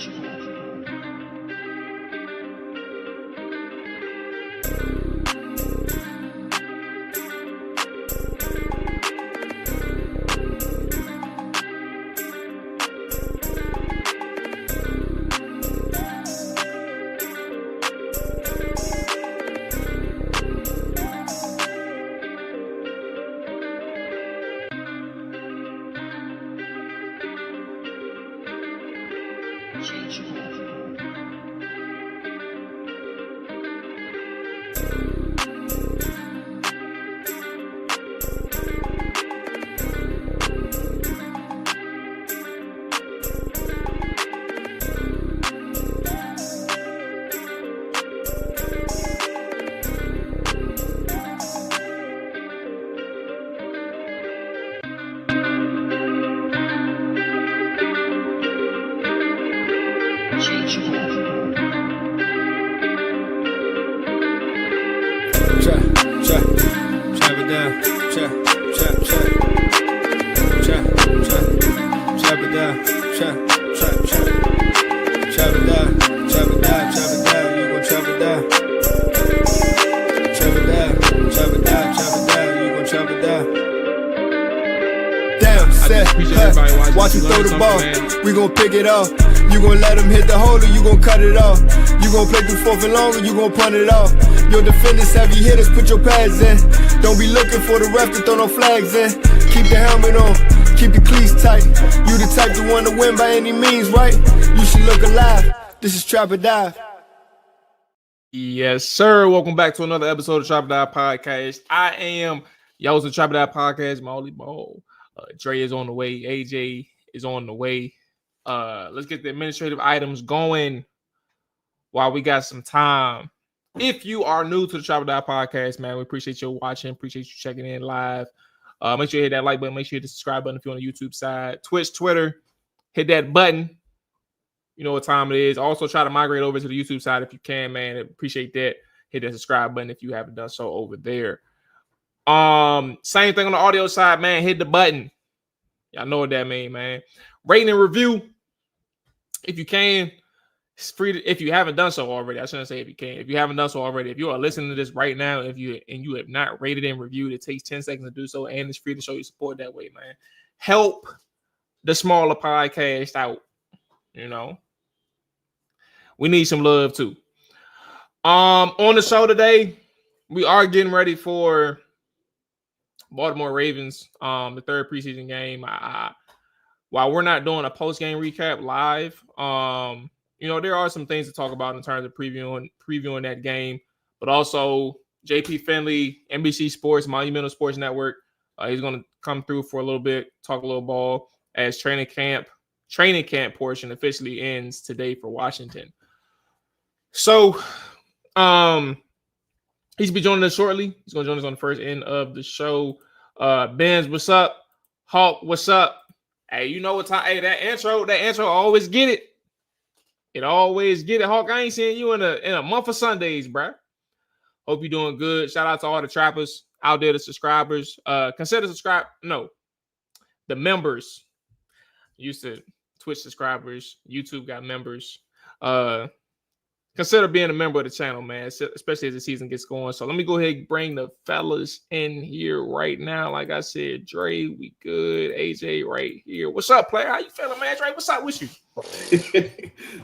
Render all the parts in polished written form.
Watch you throw the ball, we gon' pick it off. You gon' let him hit the hole or you gon' cut it off. You gon' play through fourth and long or you gon' punt it off. Your defenders, heavy hitters, put your pads in. Don't be looking for the ref to throw no flags in. Keep the helmet on, keep your cleats tight. You the type to want to win by any means, right? You should look alive. This is Trap or Dive. Yes, sir. Welcome back to another episode of Trap or Dive Podcast. I am y'all was the Trap or Dive Podcast, Molly Ball. Dre is on the way. AJ is on the way. Let's get the administrative items going while we got some time. If you are new to the Trap or Die Podcast, man, we appreciate you watching. Appreciate you checking in live. Make sure you hit that like button. Make sure you hit the subscribe button if you're on the YouTube side. Twitch, Twitter, hit that button. You know what time it is. Also, try to migrate over to the YouTube side if you can, man. Appreciate that. Hit that subscribe button if you haven't done so over there. Same thing on the audio side, man. Hit the button. Y'all know what that means, man. Rate and review if you can. It's free if you haven't done so already. I shouldn't say if you can. If you haven't done so already, if you are listening to this right now, if you have not rated and reviewed, it takes 10 seconds to do so, and it's free to show your support that way, man. Help the smaller podcast out. You know, we need some love too. On the show today, we are getting ready for Baltimore Ravens, the third preseason game. While we're not doing a post-game recap live, you know, there are some things to talk about in terms of previewing that game, but also JP Finley, NBC Sports, Monumental Sports Network. He's going to come through for a little bit, talk a little ball as training camp portion officially ends today for Washington. So, he's be joining us shortly. He's going to join us on the first end of the show. Benz, what's up? Hawk, what's up? Hey, you know what time? Hey, that intro always get it. It always get it, Hawk. I ain't seen you in a month of Sundays, bro. Hope you're doing good. Shout out to all the trappers out there, the subscribers. Consider subscribe. No, the members. Used to Twitch subscribers. YouTube got members. Consider being a member of the channel, man, especially as the season gets going. So let me go ahead and bring the fellas in here right now. Like I said, Dre, we good. AJ right here. What's up, player? How you feeling, man? Dre, what's up with you?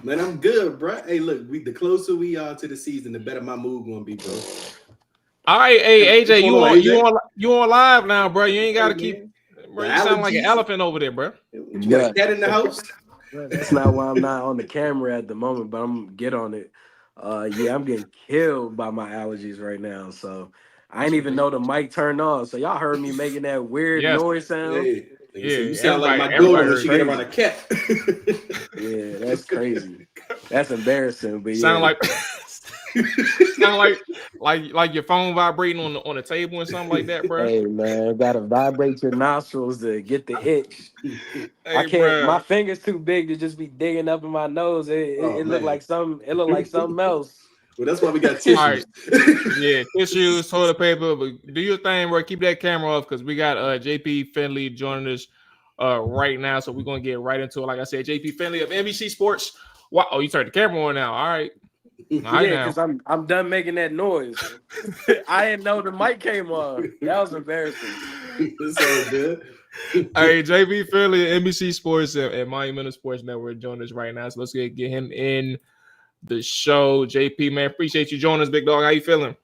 Man, I'm good, bro. Hey, look, the closer we are to the season, the better my mood gonna be, bro. All right, hey, AJ, you on live now, bro. You ain't got to keep. Bro, you sound like an elephant over there, bro. You got cat in the house? That's not why I'm not on the camera at the moment, but I'm gonna get on it. Yeah, I'm getting killed by my allergies right now, so I ain't even know the mic turned off. So y'all heard me making that weird noise sound. Yeah, you sound like my daughter when she get around a cat. Yeah, that's crazy. That's embarrassing, but sound like your phone vibrating on the table and something like that, bro. Hey man, gotta vibrate your nostrils to get the itch. Hey, I can't. Bro. My finger's too big to just be digging up in my nose. It looked like something. It looked like something else. Well, that's why we got tissues. All right. Yeah, tissues, toilet paper. But do your thing, bro. Keep that camera off because we got JP Finley joining us right now. So we're gonna get right into it. Like I said, JP Finley of NBC Sports, Wow. Oh, you turned the camera on now. All right. All right Yeah, now. because I'm done making that noise. I didn't know the mic came on. That was embarrassing. It's all good. All right, JP Finley, NBC Sports and Monumental Sports Network joining us right now. So let's get him in the show. JP, man, appreciate you joining us, big dog. How you feeling?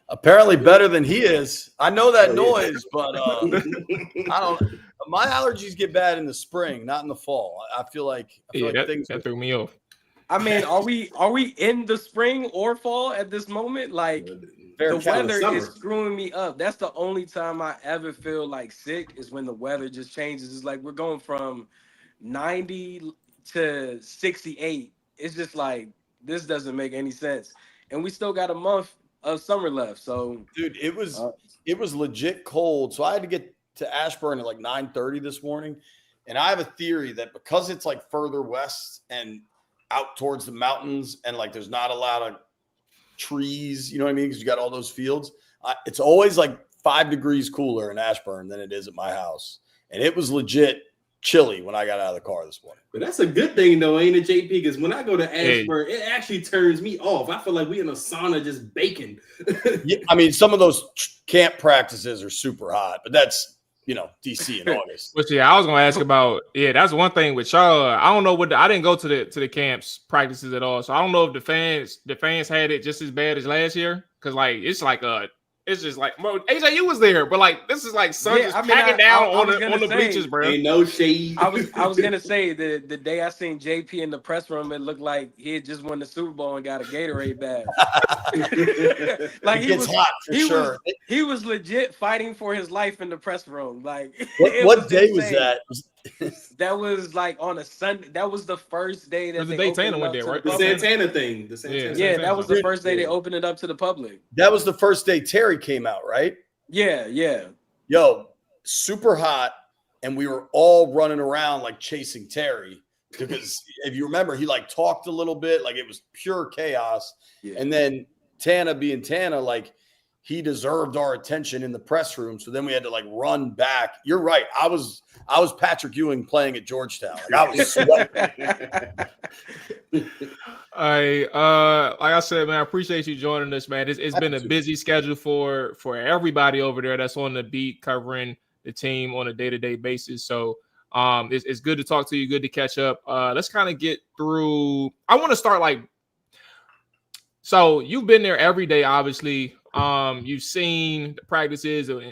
Apparently better than he is. I know that Oh, yeah. noise, but I don't. My allergies get bad in the spring, not in the fall. I feel like that threw me off. I mean, are we in the spring or fall at this moment? Like the weather is screwing me up. That's the only time I ever feel like sick is when the weather just changes. It's like we're going from 90 to 68. It's just like this doesn't make any sense. And we still got a month of summer left. So dude, it was legit cold. So I had to get to Ashburn at like 9:30 this morning. And I have a theory that because it's like further west and out towards the mountains and like there's not a lot of trees, you know what I mean? Because you got all those fields. It's always like 5 degrees cooler in Ashburn than it is at my house. And it was legit chilly when I got out of the car this morning. But that's a good thing, though, ain't it, JP? Because when I go to Ashburn, it actually turns me off. I feel like we in a sauna just baking. Yeah, I mean, some of those camp practices are super hot, but that's, DC in August. But yeah, I was gonna ask about that's one thing with y'all. I don't know I didn't go to the camps practices at all, so I don't know if the fans had it just as bad as last year. Because like it's just like, bro, AJ, you was there, but like this is like sun just packing down on the bleachers, bro. Ain't no shade. I was gonna say the day I seen JP in the press room, it looked like he had just won the Super Bowl and got a Gatorade bag. Like it gets hot for sure. He was legit fighting for his life in the press room. Like what day was that? That was like on a Sunday. That was the first day that the Daytona one day, right? The Santana thing. Yeah, that was the first day they opened it up to the public. That was the first day Terry came out, right? Yeah. Yo, super hot, and we were all running around like chasing Terry because if you remember, he like talked a little bit, like it was pure chaos. Yeah. And then Tana being Tana, like he deserved our attention in the press room. So then we had to like run back. You're right. I was Patrick Ewing playing at Georgetown. Like, I was sweating. Like I said, man, I appreciate you joining us, man. It's been a busy schedule for everybody over there that's on the beat covering the team on a day-to-day basis. So it's good to talk to you, good to catch up. Let's kind of get through. I want to start so you've been there every day, obviously. You've seen the practices and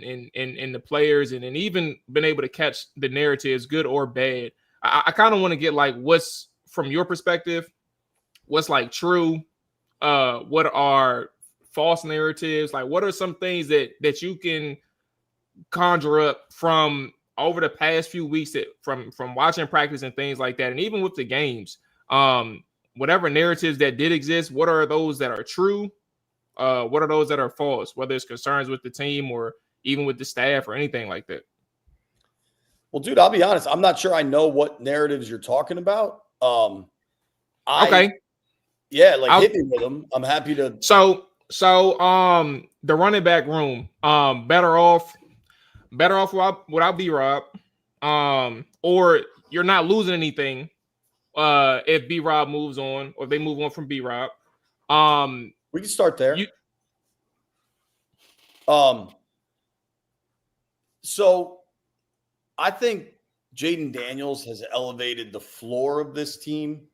the players and even been able to catch the narratives, good or bad. I kind of want to get like what's from your perspective, what's like true, what are false narratives, like what are some things that you can conjure up from over the past few weeks from watching practice and things like that, and even with the games, whatever narratives that did exist, what are those that are true? What are those that are false, whether it's concerns with the team or even with the staff or anything like that? Well, dude, I'll be honest. I'm not sure I know what narratives you're talking about. Okay. Yeah, hit me with them. I'm happy to. So the running back room, better off without B-Rob, or you're not losing anything if B-Rob moves on or if they move on from B-Rob. We can start there. So I think Jaden Daniels has elevated the floor of this team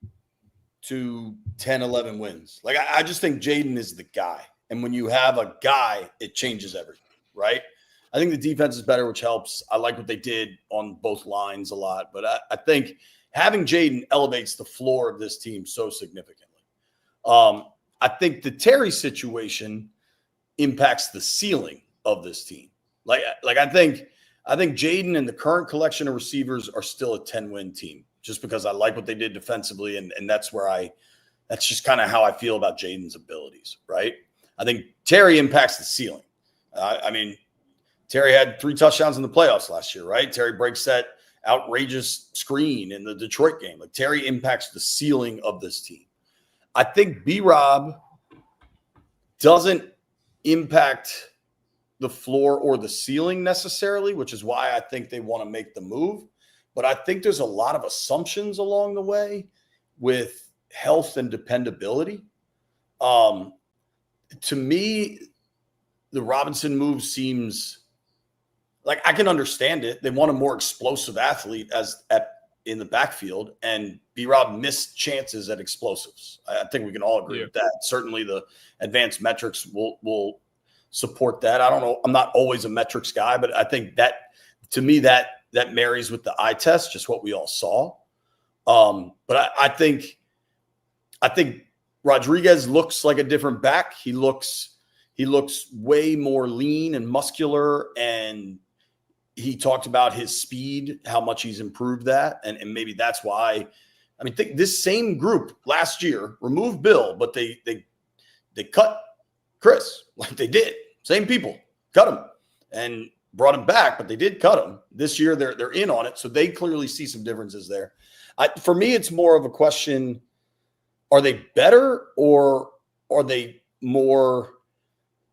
to 10, 11 wins. Like, I just think Jaden is the guy. And when you have a guy, it changes everything, right? I think the defense is better, which helps. I like what they did on both lines a lot. But I think having Jaden elevates the floor of this team so significantly. I think the Terry situation impacts the ceiling of this team. Like I think Jaden and the current collection of receivers are still a 10-win team, just because I like what they did defensively, and that's just kind of how I feel about Jaden's abilities, right? I think Terry impacts the ceiling. I mean, Terry had 3 touchdowns in the playoffs last year, right? Terry breaks that outrageous screen in the Detroit game. Like, Terry impacts the ceiling of this team. I think B-Rob doesn't impact the floor or the ceiling necessarily, which is why I think they want to make the move. But I think there's a lot of assumptions along the way with health and dependability. To me, the Robinson move seems like I can understand it. They want a more explosive athlete in the backfield, and B-Rob missed chances at explosives. I think we can all agree with that. Certainly the advanced metrics will support that. I don't know. I'm not always a metrics guy, but I think that to me that marries with the eye test, just what we all saw. But I think Rodriguez looks like a different back. He looks way more lean and muscular, and he talked about his speed, how much he's improved that, and maybe that's why. I mean, think this same group last year removed Bill, but they cut Chris like they did. Same people cut him and brought him back, but they did cut him. This year they're in on it, so they clearly see some differences there. For me, it's more of a question: are they better, or are they more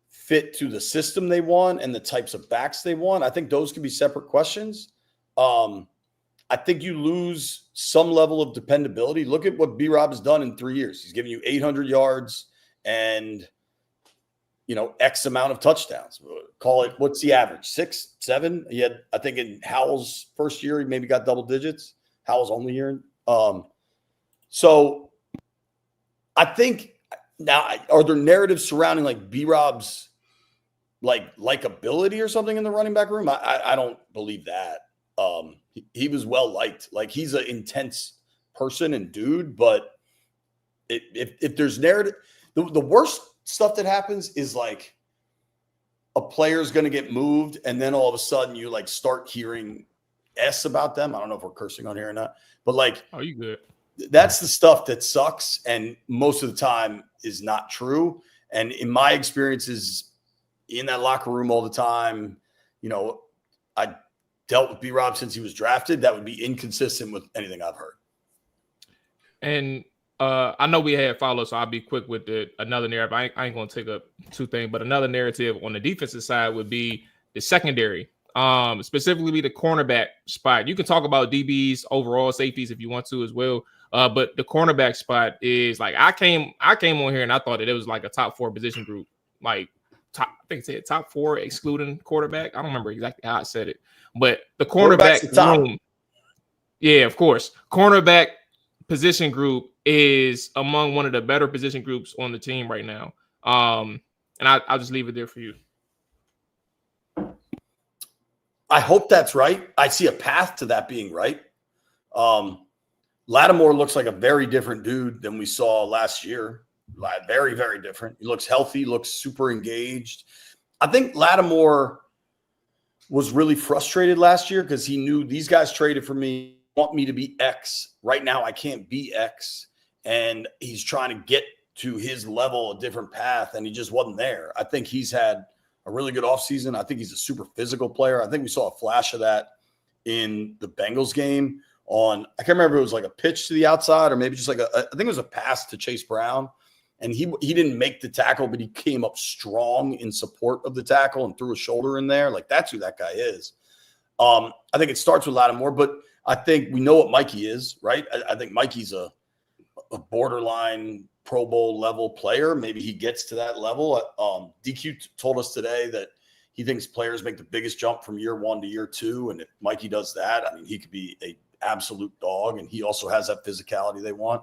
fit to the system they want and the types of backs they want? I think those can be separate questions. I think you lose some level of dependability. Look at what B-Rob has done in 3 years. He's given you 800 yards and, X amount of touchdowns. Call it, what's the average? 6, 7? He had, I think in Howell's first year, he maybe got double digits. Howell's only year. So I think now, are there narratives surrounding like B-Rob's likability or something in the running back room? I don't believe that. He was well liked. Like, he's an intense person and dude, but if there's narrative, the worst stuff that happens is like a player's going to get moved, and then all of a sudden you like start hearing S about them. I don't know if we're cursing on here or not, but like, oh, you good? That's the stuff that sucks, and most of the time is not true. And in my experiences in that locker room all the time, I dealt with B-Rob since he was drafted. That would be inconsistent with anything I've heard. And I know we had follow, so I'll be quick with another narrative. I ain't going to take up two things, but another narrative on the defensive side would be the secondary, specifically the cornerback spot. You can talk about DBs, overall safeties if you want to as well, but the cornerback spot is like I came on here and I thought that it was like a top 4 position group, like I think it said top 4 excluding quarterback. I don't remember exactly how I said it, but the cornerback room, yeah, of course, cornerback position group is among one of the better position groups on the team right now. And I'll just leave it there for you. I hope that's right. I see a path to that being right. Lattimore looks like a very different dude than we saw last year. Very, very different. He looks healthy, looks super engaged. I think Lattimore was really frustrated last year because he knew these guys traded for me, want me to be X. Right now, I can't be X. And he's trying to get to his level, a different path, and he just wasn't there. I think he's had a really good offseason. I think he's a super physical player. I think we saw a flash of that in the Bengals game I can't remember if it was like a pitch to the outside or maybe just like I think it was a pass to Chase Brown. And he didn't make the tackle, but he came up strong in support of the tackle and threw a shoulder in there. Like, that's who that guy is. I think it starts with Lattimore, but I think we know what Mikey is, right? I think Mikey's a borderline Pro Bowl level player. Maybe he gets to that level. DQ told us today that he thinks players make the biggest jump from year 1 to year 2. And if Mikey does that, I mean, he could be an absolute dog. And he also has that physicality they want.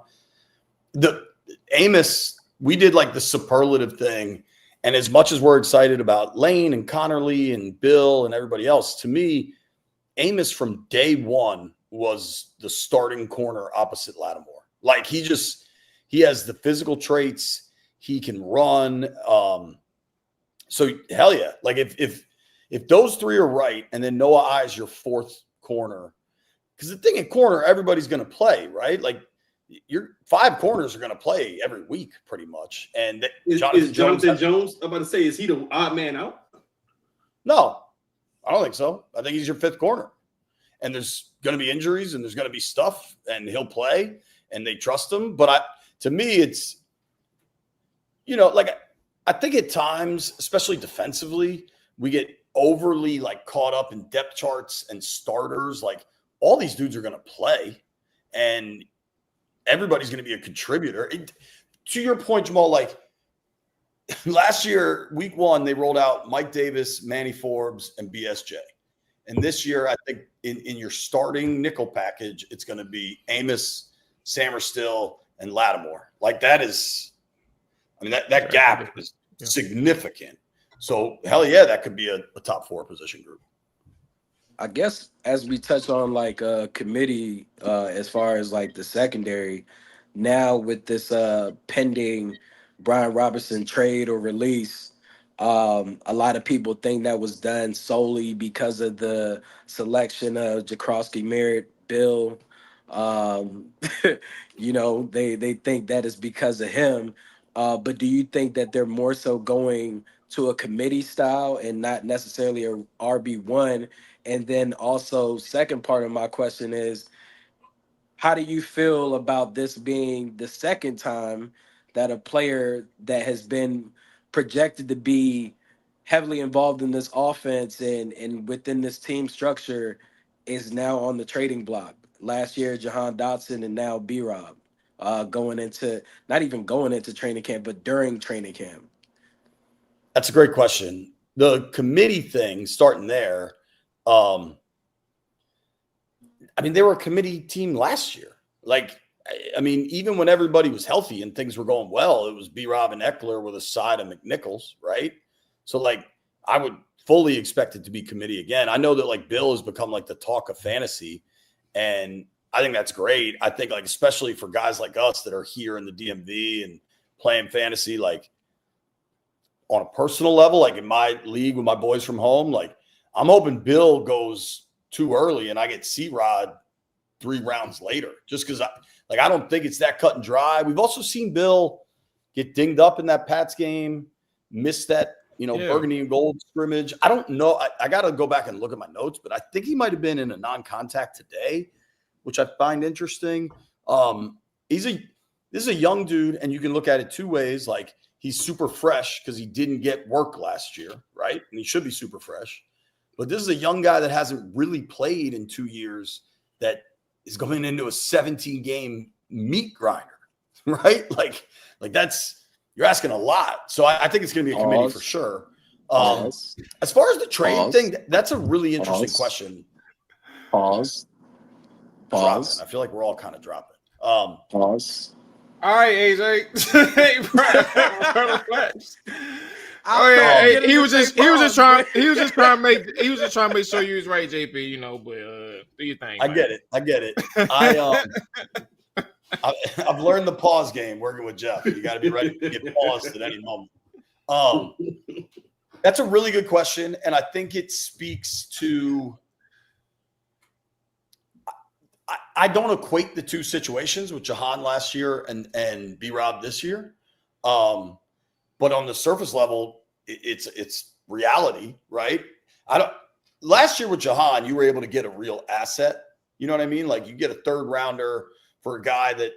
Amos, we did like the superlative thing. And as much as we're excited about Lane and Connerly and Bill and everybody else, to me, Amos from day one was the starting corner opposite Lattimore. Like, he has the physical traits. He can run. So hell yeah. Like, if those 3 are right, and then Noah I is your 4th corner, because the thing at corner, everybody's going to play, right? Like, your 5 corners are going to play every week pretty much. And is Jonathan Jones, I'm about to say, is he the odd man out? No, I don't think so. I think he's your 5th corner. And there's going to be injuries and there's going to be stuff, and he'll play and they trust him. But to me, it's, like, I think at times, especially defensively, we get overly like caught up in depth charts and starters. Like, all these dudes are going to play. And everybody's going to be a contributor. To your point, Jamal, like last year, week 1, they rolled out Mike Davis, Manny Forbes, and BSJ. And this year, I think in your starting nickel package, it's going to be Amos, Samerstill, and Lattimore. Like that is, I mean, that gap is significant. So hell yeah, that could be a top 4 position group. I guess as we touch on like committee, as far as like the secondary, now with this pending Brian Robinson trade or release, a lot of people think that was done solely because of the selection of Jakrowski Merritt, Bill. They think that is because of him. But do you think that they're more so going to a committee style and not necessarily a RB1? And then also, second part of my question is, how do you feel about this being the second time that a player that has been projected to be heavily involved in this offense and within this team structure is now on the trading block? Last year, Jahan Dotson, and now B-Rob, going into, not even going into training camp, but during training camp. That's a great question. The committee thing, starting there, I mean, they were a committee team last year. Like, I mean, even when everybody was healthy and things were going well, it was B-Rob and Eckler with a side of McNichols, right? So, like, I would fully expect it to be committee again. I know that, like, Bill has become, like, the talk of fantasy, and I think that's great. I think, like, especially for guys like us that are here in the DMV and playing fantasy, like, on a personal level, like in my league with my boys from home, like, I'm hoping Bill goes too early and I get C-Rod 3 rounds later, just because I don't think it's that cut and dry. We've also seen Bill get dinged up in that Pats game, miss that, burgundy and gold scrimmage. I don't know. I got to go back and look at my notes, but I think he might have been in a non-contact today, which I find interesting. This is a young dude, and you can look at it 2 ways. Like, he's super fresh because he didn't get work last year, right? And he should be super fresh. But this is a young guy that hasn't really played in 2 years that is going into a 17-game meat grinder, right? Like that's, you're asking a lot. So I think it's going to be a committee for sure. As far as the trade thing, that's a really interesting question. Pause. I feel like we're all kind of dropping. Pause. All right, AJ. Oh yeah, he was just trying to make sure you was right, JP. But do your thing. I get it. I've learned the pause game working with Jeff. You got to be ready to get paused at any moment. That's a really good question, and I think it speaks to. I don't equate the 2 situations with Jahan last year and B-Rob this year. But on the surface level, it's reality, right? Last year with Jahan, you were able to get a real asset. You know what I mean? Like, you get a 3rd rounder for a guy that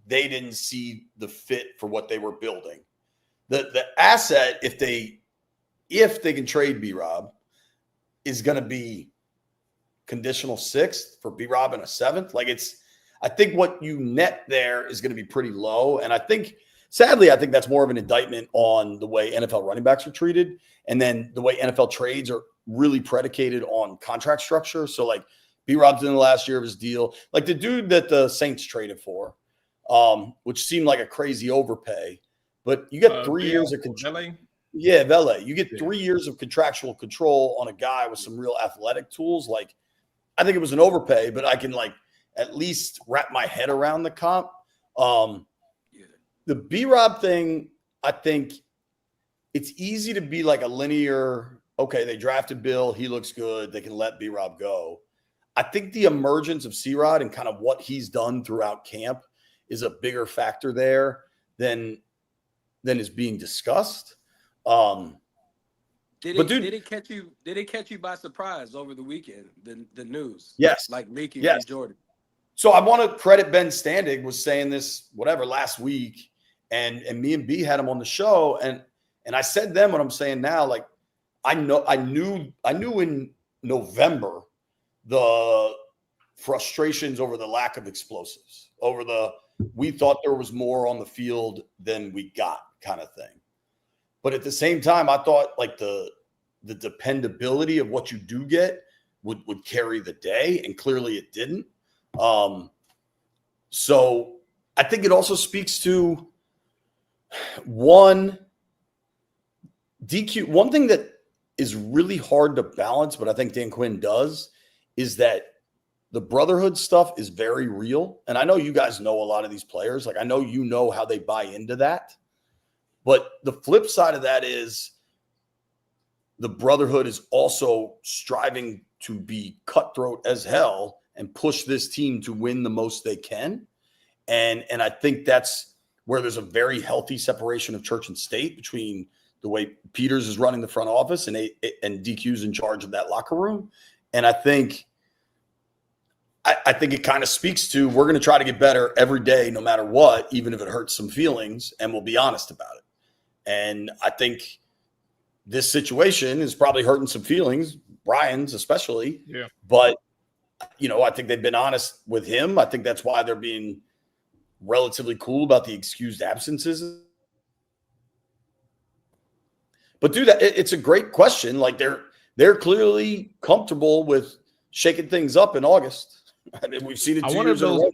they didn't see the fit for what they were building. The asset, if they can trade B-Rob, is going to be conditional 6th for B-Rob and a 7th. Like, I think what you net there is going to be pretty low. And sadly, I think that's more of an indictment on the way NFL running backs are treated. And then the way NFL trades are really predicated on contract structure. So, like, B-Rob's in the last year of his deal. Like, the dude that the Saints traded for, which seemed like a crazy overpay. But you get 3 years of contract. Yeah, Vele. You get 3 years of contractual control on a guy with some real athletic tools. Like, I think it was an overpay, but I can, like, at least wrap my head around the comp. The B-Rob thing, I think it's easy to be like a linear, okay, they drafted Bill, he looks good, they can let B-Rob go. I think the emergence of C-Rod and kind of what he's done throughout camp is a bigger factor there than is being discussed. Did it catch you by surprise over the weekend? The news, yes, like leaking from Jordan. So I want to credit Ben Standig was saying this last week, and me and B had him on the show, and I said then what I'm saying now. Like, I knew in November the frustrations over the lack of explosives, over the we thought there was more on the field than we got kind of thing. But at the same time, I thought like the dependability of what you do get would carry the day, and clearly it didn't. So I think it also speaks to one thing that is really hard to balance, but I think Dan Quinn does, is that the brotherhood stuff is very real. And I know you guys know a lot of these players. Like, I know you know how they buy into that. But the flip side of that is the brotherhood is also striving to be cutthroat as hell and push this team to win the most they can. And I think that's where there's a very healthy separation of church and state between the way Peters is running the front office and DQ's in charge of that locker room. And I think it kind of speaks to, we're going to try to get better every day, no matter what, even if it hurts some feelings, and we'll be honest about it. And I think this situation is probably hurting some feelings, Brian's especially. Yeah. But, I think they've been honest with him. I think that's why they're being relatively cool about the excused absences. But dude, it's a great question. Like, they're clearly comfortable with shaking things up in August. I mean, we've seen it 2 years in a row.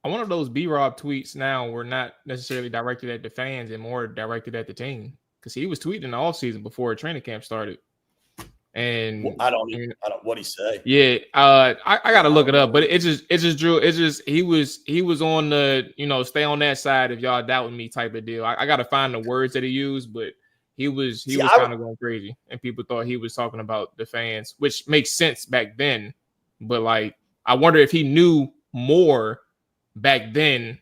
I wonder if those B-Rob tweets now were not necessarily directed at the fans and more directed at the team, because he was tweeting in the offseason before training camp started. And I don't what he say. Yeah, I gotta look it up, but he was on the stay on that side if y'all doubting me type of deal. I gotta find the words that he used, but he was kind of going crazy, and people thought he was talking about the fans, which makes sense back then. But like, I wonder if he knew more back then,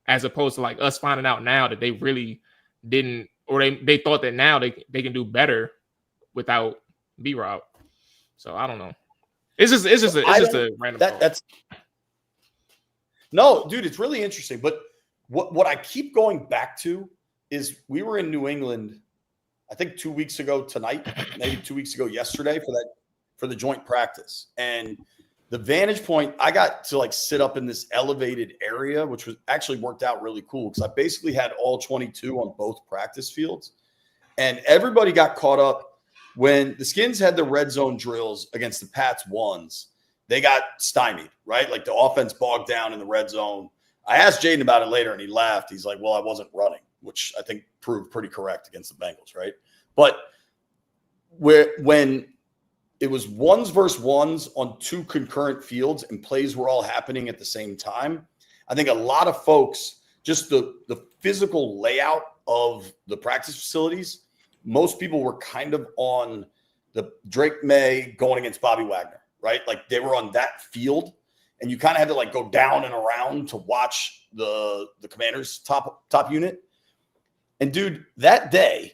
as opposed to like us finding out now that they really didn't, or they thought that now they can do better without B-Rob. So I don't know. It's just a random thought. That's no, dude. It's really interesting. But what I keep going back to is we were in New England, I think 2 weeks ago tonight, maybe 2 weeks ago yesterday for the joint practice. And the vantage point, I got to like sit up in this elevated area, which was actually worked out really cool because I basically had all 22 on both practice fields. And everybody got caught up when the Skins had the red zone drills against the Pats ones. They got stymied, right? Like the offense bogged down in the red zone. I asked Jaden about it later and he laughed. He's like, well, I wasn't running, which I think proved pretty correct against the Bengals, right? But when it was ones versus ones on two concurrent fields and plays were all happening at the same time, I think a lot of folks, just the physical layout of the practice facilities, most people were kind of on the Drake May going against Bobby Wagner, right? Like they were on that field and you kind of had to like go down and around to watch the Commanders top unit. And dude, that day,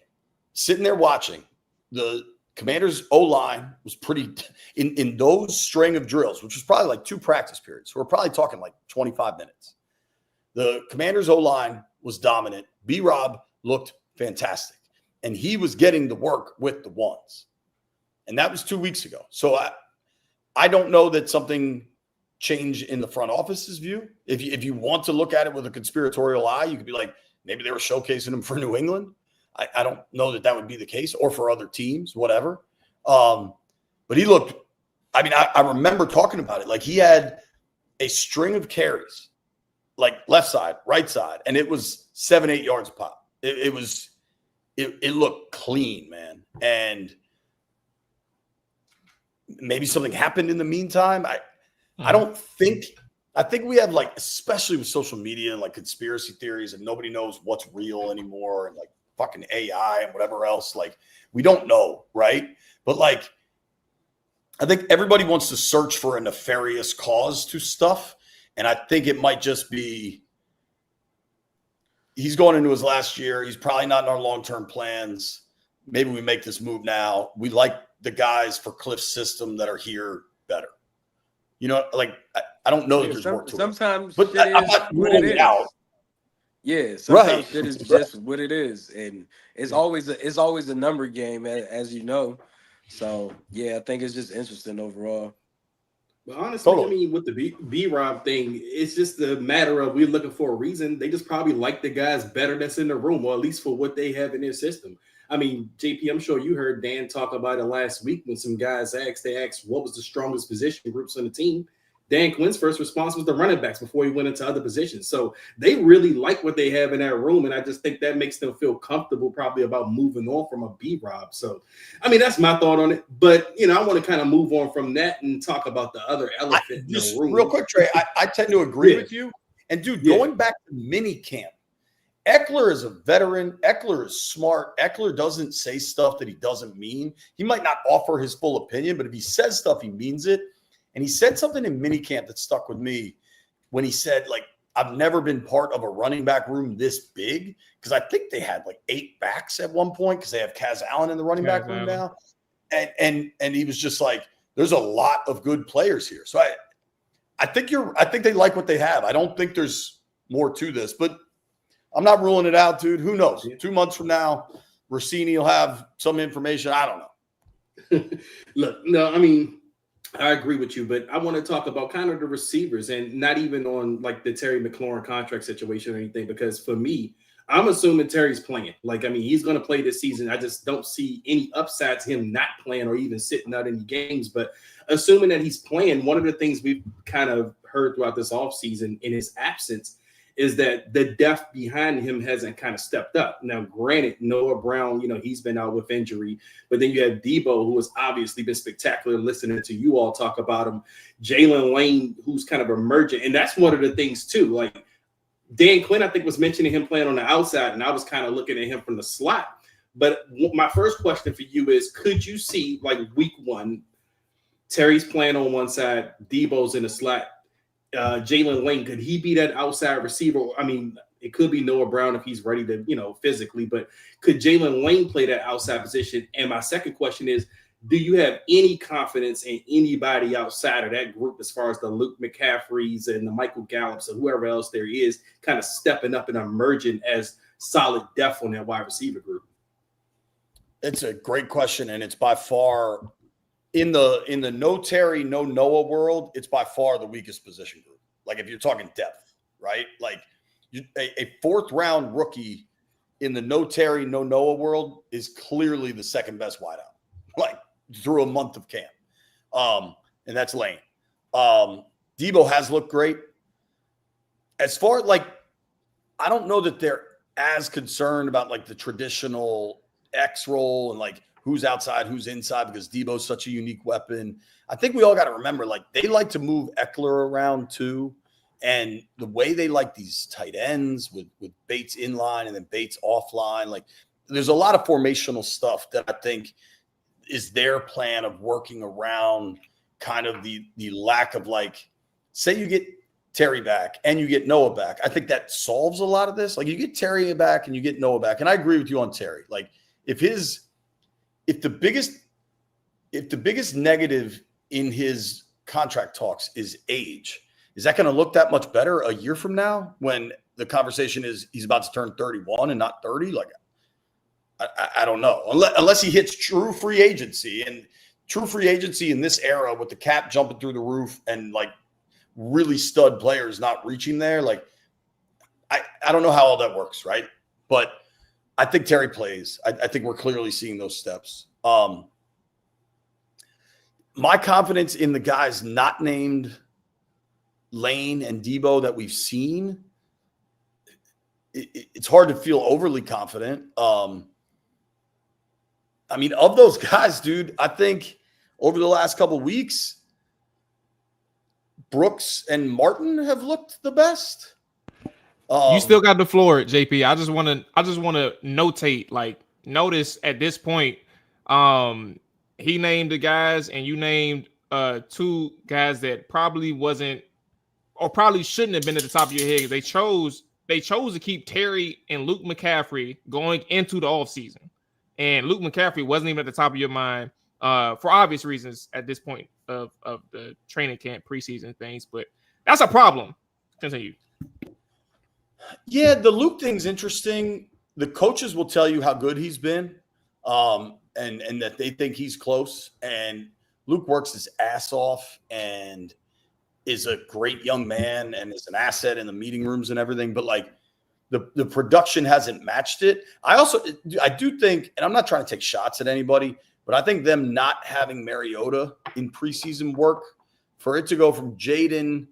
sitting there watching, the Commanders O-line was pretty in those string of drills, which was probably like 2 practice periods. So we're probably talking like 25 minutes. The Commanders O-line was dominant. B-Rob looked fantastic. And he was getting the work with the ones. And that was 2 weeks ago. So I don't know that something changed in the front office's view. If you want to look at it with a conspiratorial eye, you could be like, maybe they were showcasing him for New England. I don't know that would be the case, or for other teams, whatever. But he looked, I mean, I remember talking about it. Like he had a string of carries, like left side, right side, and it was 7-8 yards a pop. It looked clean, man. And maybe something happened in the meantime. I think we have like, especially with social media and like conspiracy theories, and nobody knows what's real anymore, and like fucking AI and whatever else. Like we don't know, right? But like, I think everybody wants to search for a nefarious cause to stuff. And I think it might just be, he's going into his last year. He's probably not in our long-term plans. Maybe we make this move now. We like the guys for Cliff's system that are here better. Like I don't know that there's more to sometimes it. But I'm not ruling it out. Yeah, sometimes shit is just what it is, and it's always a number game, as you know. So yeah, I think it's just interesting overall. But honestly, Totally. I mean, with the B-Rob thing, it's just a matter of we're looking for a reason. They just probably like the guys better that's in the room, or at least for what they have in their system. I mean, JP, I'm sure you heard Dan talk about it last week when some guys they asked what was the strongest position groups on the team. Dan Quinn's first response was the running backs before he went into other positions. So they really like what they have in that room. And I just think that makes them feel comfortable probably about moving on from a B-Rob. So, I mean, that's my thought on it. But, I want to kind of move on from that and talk about the other elephant in the room. Real quick, Trey, I tend to agree with you. And, dude, going back to mini camp, Eckler is a veteran. Eckler is smart. Eckler doesn't say stuff that he doesn't mean. He might not offer his full opinion, but if he says stuff, he means it. And he said something in minicamp that stuck with me when he said, like, I've never been part of a running back room this big, because I think they had like 8 backs at one point because they have Kaz Allen in the running back room now. And he was just like, there's a lot of good players here. So I think they like what they have. I don't think there's more to this, but I'm not ruling it out, dude. Who knows? 2 months from now, Rossini will have some information. I don't know. Look, no, I mean, I agree with you, but I want to talk about kind of the receivers and not even on like the Terry McLaurin contract situation or anything, because for me, I'm assuming Terry's playing. Like, I mean, he's going to play this season. I just don't see any upside to him not playing or even sitting out any games. But assuming that he's playing, one of the things we've kind of heard throughout this offseason in his absence is that the depth behind him hasn't kind of stepped up. Now, granted, Noah Brown, he's been out with injury, but then you have Debo, who has obviously been spectacular, listening to you all talk about him. Jalen Lane, who's kind of emerging. And that's one of the things, too. Like, Dan Quinn, I think, was mentioning him playing on the outside, and I was kind of looking at him from the slot. But my first question for you is, could you see, like, week 1, Terry's playing on one side, Debo's in the slot, Jalen Lane, could he be that outside receiver? I mean, it could be Noah Brown if he's ready to, physically, but could Jalen Lane play that outside position? And my second question is, do you have any confidence in anybody outside of that group as far as the Luke McCaffreys and the Michael Gallups or whoever else there is kind of stepping up and emerging as solid depth on that wide receiver group? It's a great question, and it's by far – in the no Terry, no Noah world, it's by far the weakest position group. Like, if you're talking depth, right? Like, a 4th round rookie in the no Terry, no Noah world is clearly the second best wideout, like, through a month of camp. And that's Lane. Debo has looked great. As far as, like, I don't know that they're as concerned about, like, the traditional X role and, like, who's outside, who's inside, because Debo's such a unique weapon. I think we all got to remember, like, they like to move Eckler around too. And the way they like these tight ends with Bates in line and then Bates offline, like, there's a lot of formational stuff that I think is their plan of working around kind of the lack of, like, say you get Terry back and you get Noah back. I think that solves a lot of this. Like, you get Terry back and you get Noah back. And I agree with you on Terry. Like, if the biggest negative in his contract talks is age, is that going to look that much better a year from now when the conversation is he's about to turn 31 and not 30? Like, I don't know. Unless he hits true free agency, and true free agency in this era with the cap jumping through the roof and, like, really stud players not reaching there. Like, I don't know how all that works, right? But I think Terry plays. I think we're clearly seeing those steps. My confidence in the guys not named Lane and Debo that we've seen, it's hard to feel overly confident. I mean, of those guys, dude, I think over the last couple of weeks, Brooks and Martin have looked the best. You still got the floor, JP. I just want to notate, like, notice at this point, he named the guys, and you named 2 guys that probably wasn't or probably shouldn't have been at the top of your head. They chose to keep Terry and Luke McCaffrey going into the offseason. And Luke McCaffrey wasn't even at the top of your mind for obvious reasons at this point of the training camp preseason things. But that's a problem. Continue. Yeah, the Luke thing's interesting. The coaches will tell you how good he's been, and that they think he's close. And Luke works his ass off and is a great young man and is an asset in the meeting rooms and everything. But like the production hasn't matched it. I do think, and I'm not trying to take shots at anybody, but I think them not having Mariota in preseason work, for it to go from Jaden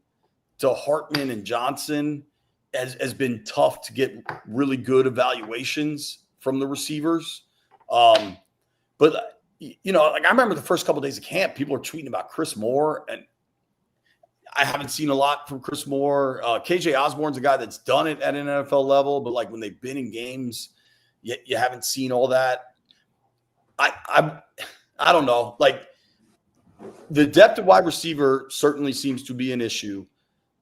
to Hartman and Johnson has been tough to get really good evaluations from the receivers. But, you know, like I remember the first couple of days of camp, people are tweeting about Chris Moore, and I haven't seen a lot from Chris Moore. KJ Osborne's a guy that's done it at an NFL level, but like when they've been in games, you haven't seen all that. I don't know. Like the depth of wide receiver certainly seems to be an issue,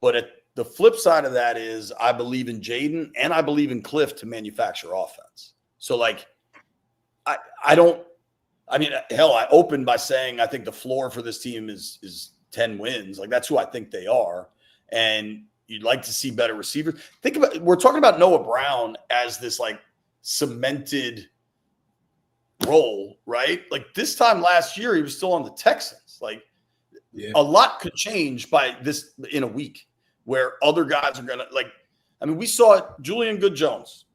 but at the flip side of that is I believe in Jaden and I believe in Cliff to manufacture offense. So like I opened by saying I think the floor for this team is 10 wins. Like that's who I think they are. And you'd like to see better receivers. We're talking about Noah Brown as this like cemented role, right? Like this time last year, he was still on the Texans. Like a lot could change by this in a week where other guys are going to like, I mean, we saw it, Julian Good-Jones.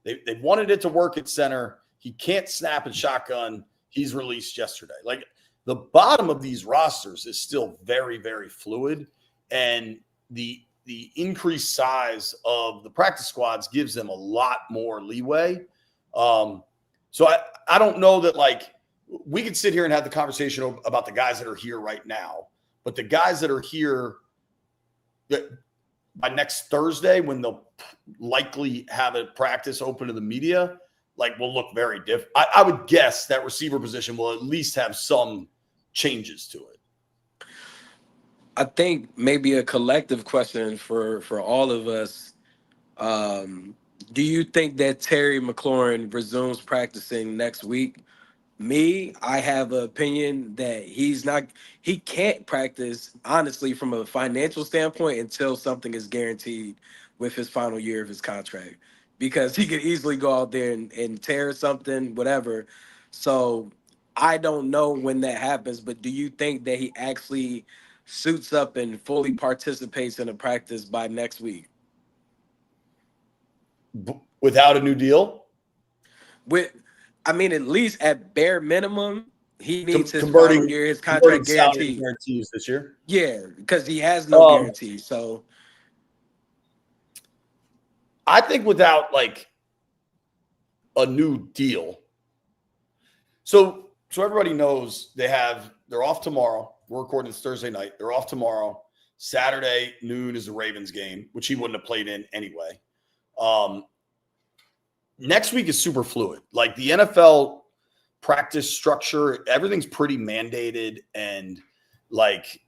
They wanted it to work at center. He can't snap and shotgun. He's released yesterday. Like the bottom of these rosters is still very, very fluid. And the increased size of the practice squads gives them a lot more leeway. So I don't know that like we could sit here and have the conversation about the guys that are here right now, but the guys that are here that by next Thursday, when they'll likely have a practice open to the media, like will look very different. I would guess that receiver position will at least have some changes to it. I think maybe a collective question for all of us. Do you think that Terry McLaurin resumes practicing next week? Me, I have an opinion that he can't practice, honestly, from a financial standpoint until something is guaranteed with his final year of his contract, because he could easily go out there and tear something, whatever. So I don't know when that happens, but do you think that he actually suits up and fully participates in a practice by next week? Without a new deal? At least at bare minimum, he needs his final year, his contract guaranteed. Guarantees this year? Yeah, because he has no guarantee. So I think without like a new deal. So everybody knows they're off tomorrow. We're recording this Thursday night. They're off tomorrow. Saturday noon is the Ravens game, which he wouldn't have played in anyway. Next week is super fluid. Like the NFL practice structure, everything's pretty mandated and like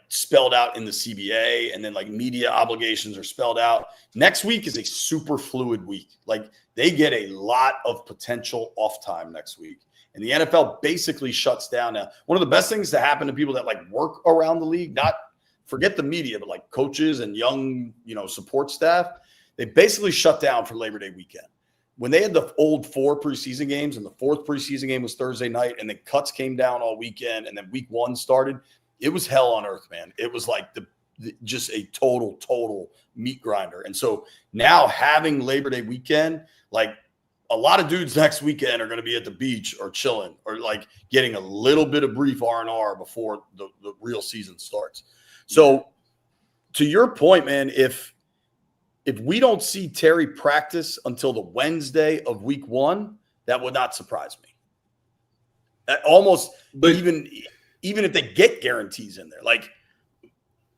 spelled out in the CBA, and then like media obligations are spelled out. Next week is a super fluid week. Like they get a lot of potential off time next week. And the NFL basically shuts down now. One of the best things to happen to people that like work around the league, not forget the media, but like coaches and young, support staff, they basically shut down for Labor Day weekend. When they had the old 4 preseason games and the 4th preseason game was Thursday night and then cuts came down all weekend and then week 1 started, it was hell on earth, man. It was like just a total meat grinder. And so now having Labor Day weekend, like a lot of dudes next weekend are going to be at the beach or chilling or like getting a little bit of brief R&R before the real season starts. So to your point, man, if we don't see Terry practice until the Wednesday of week 1, that would not surprise me. Almost, but even if they get guarantees in there, like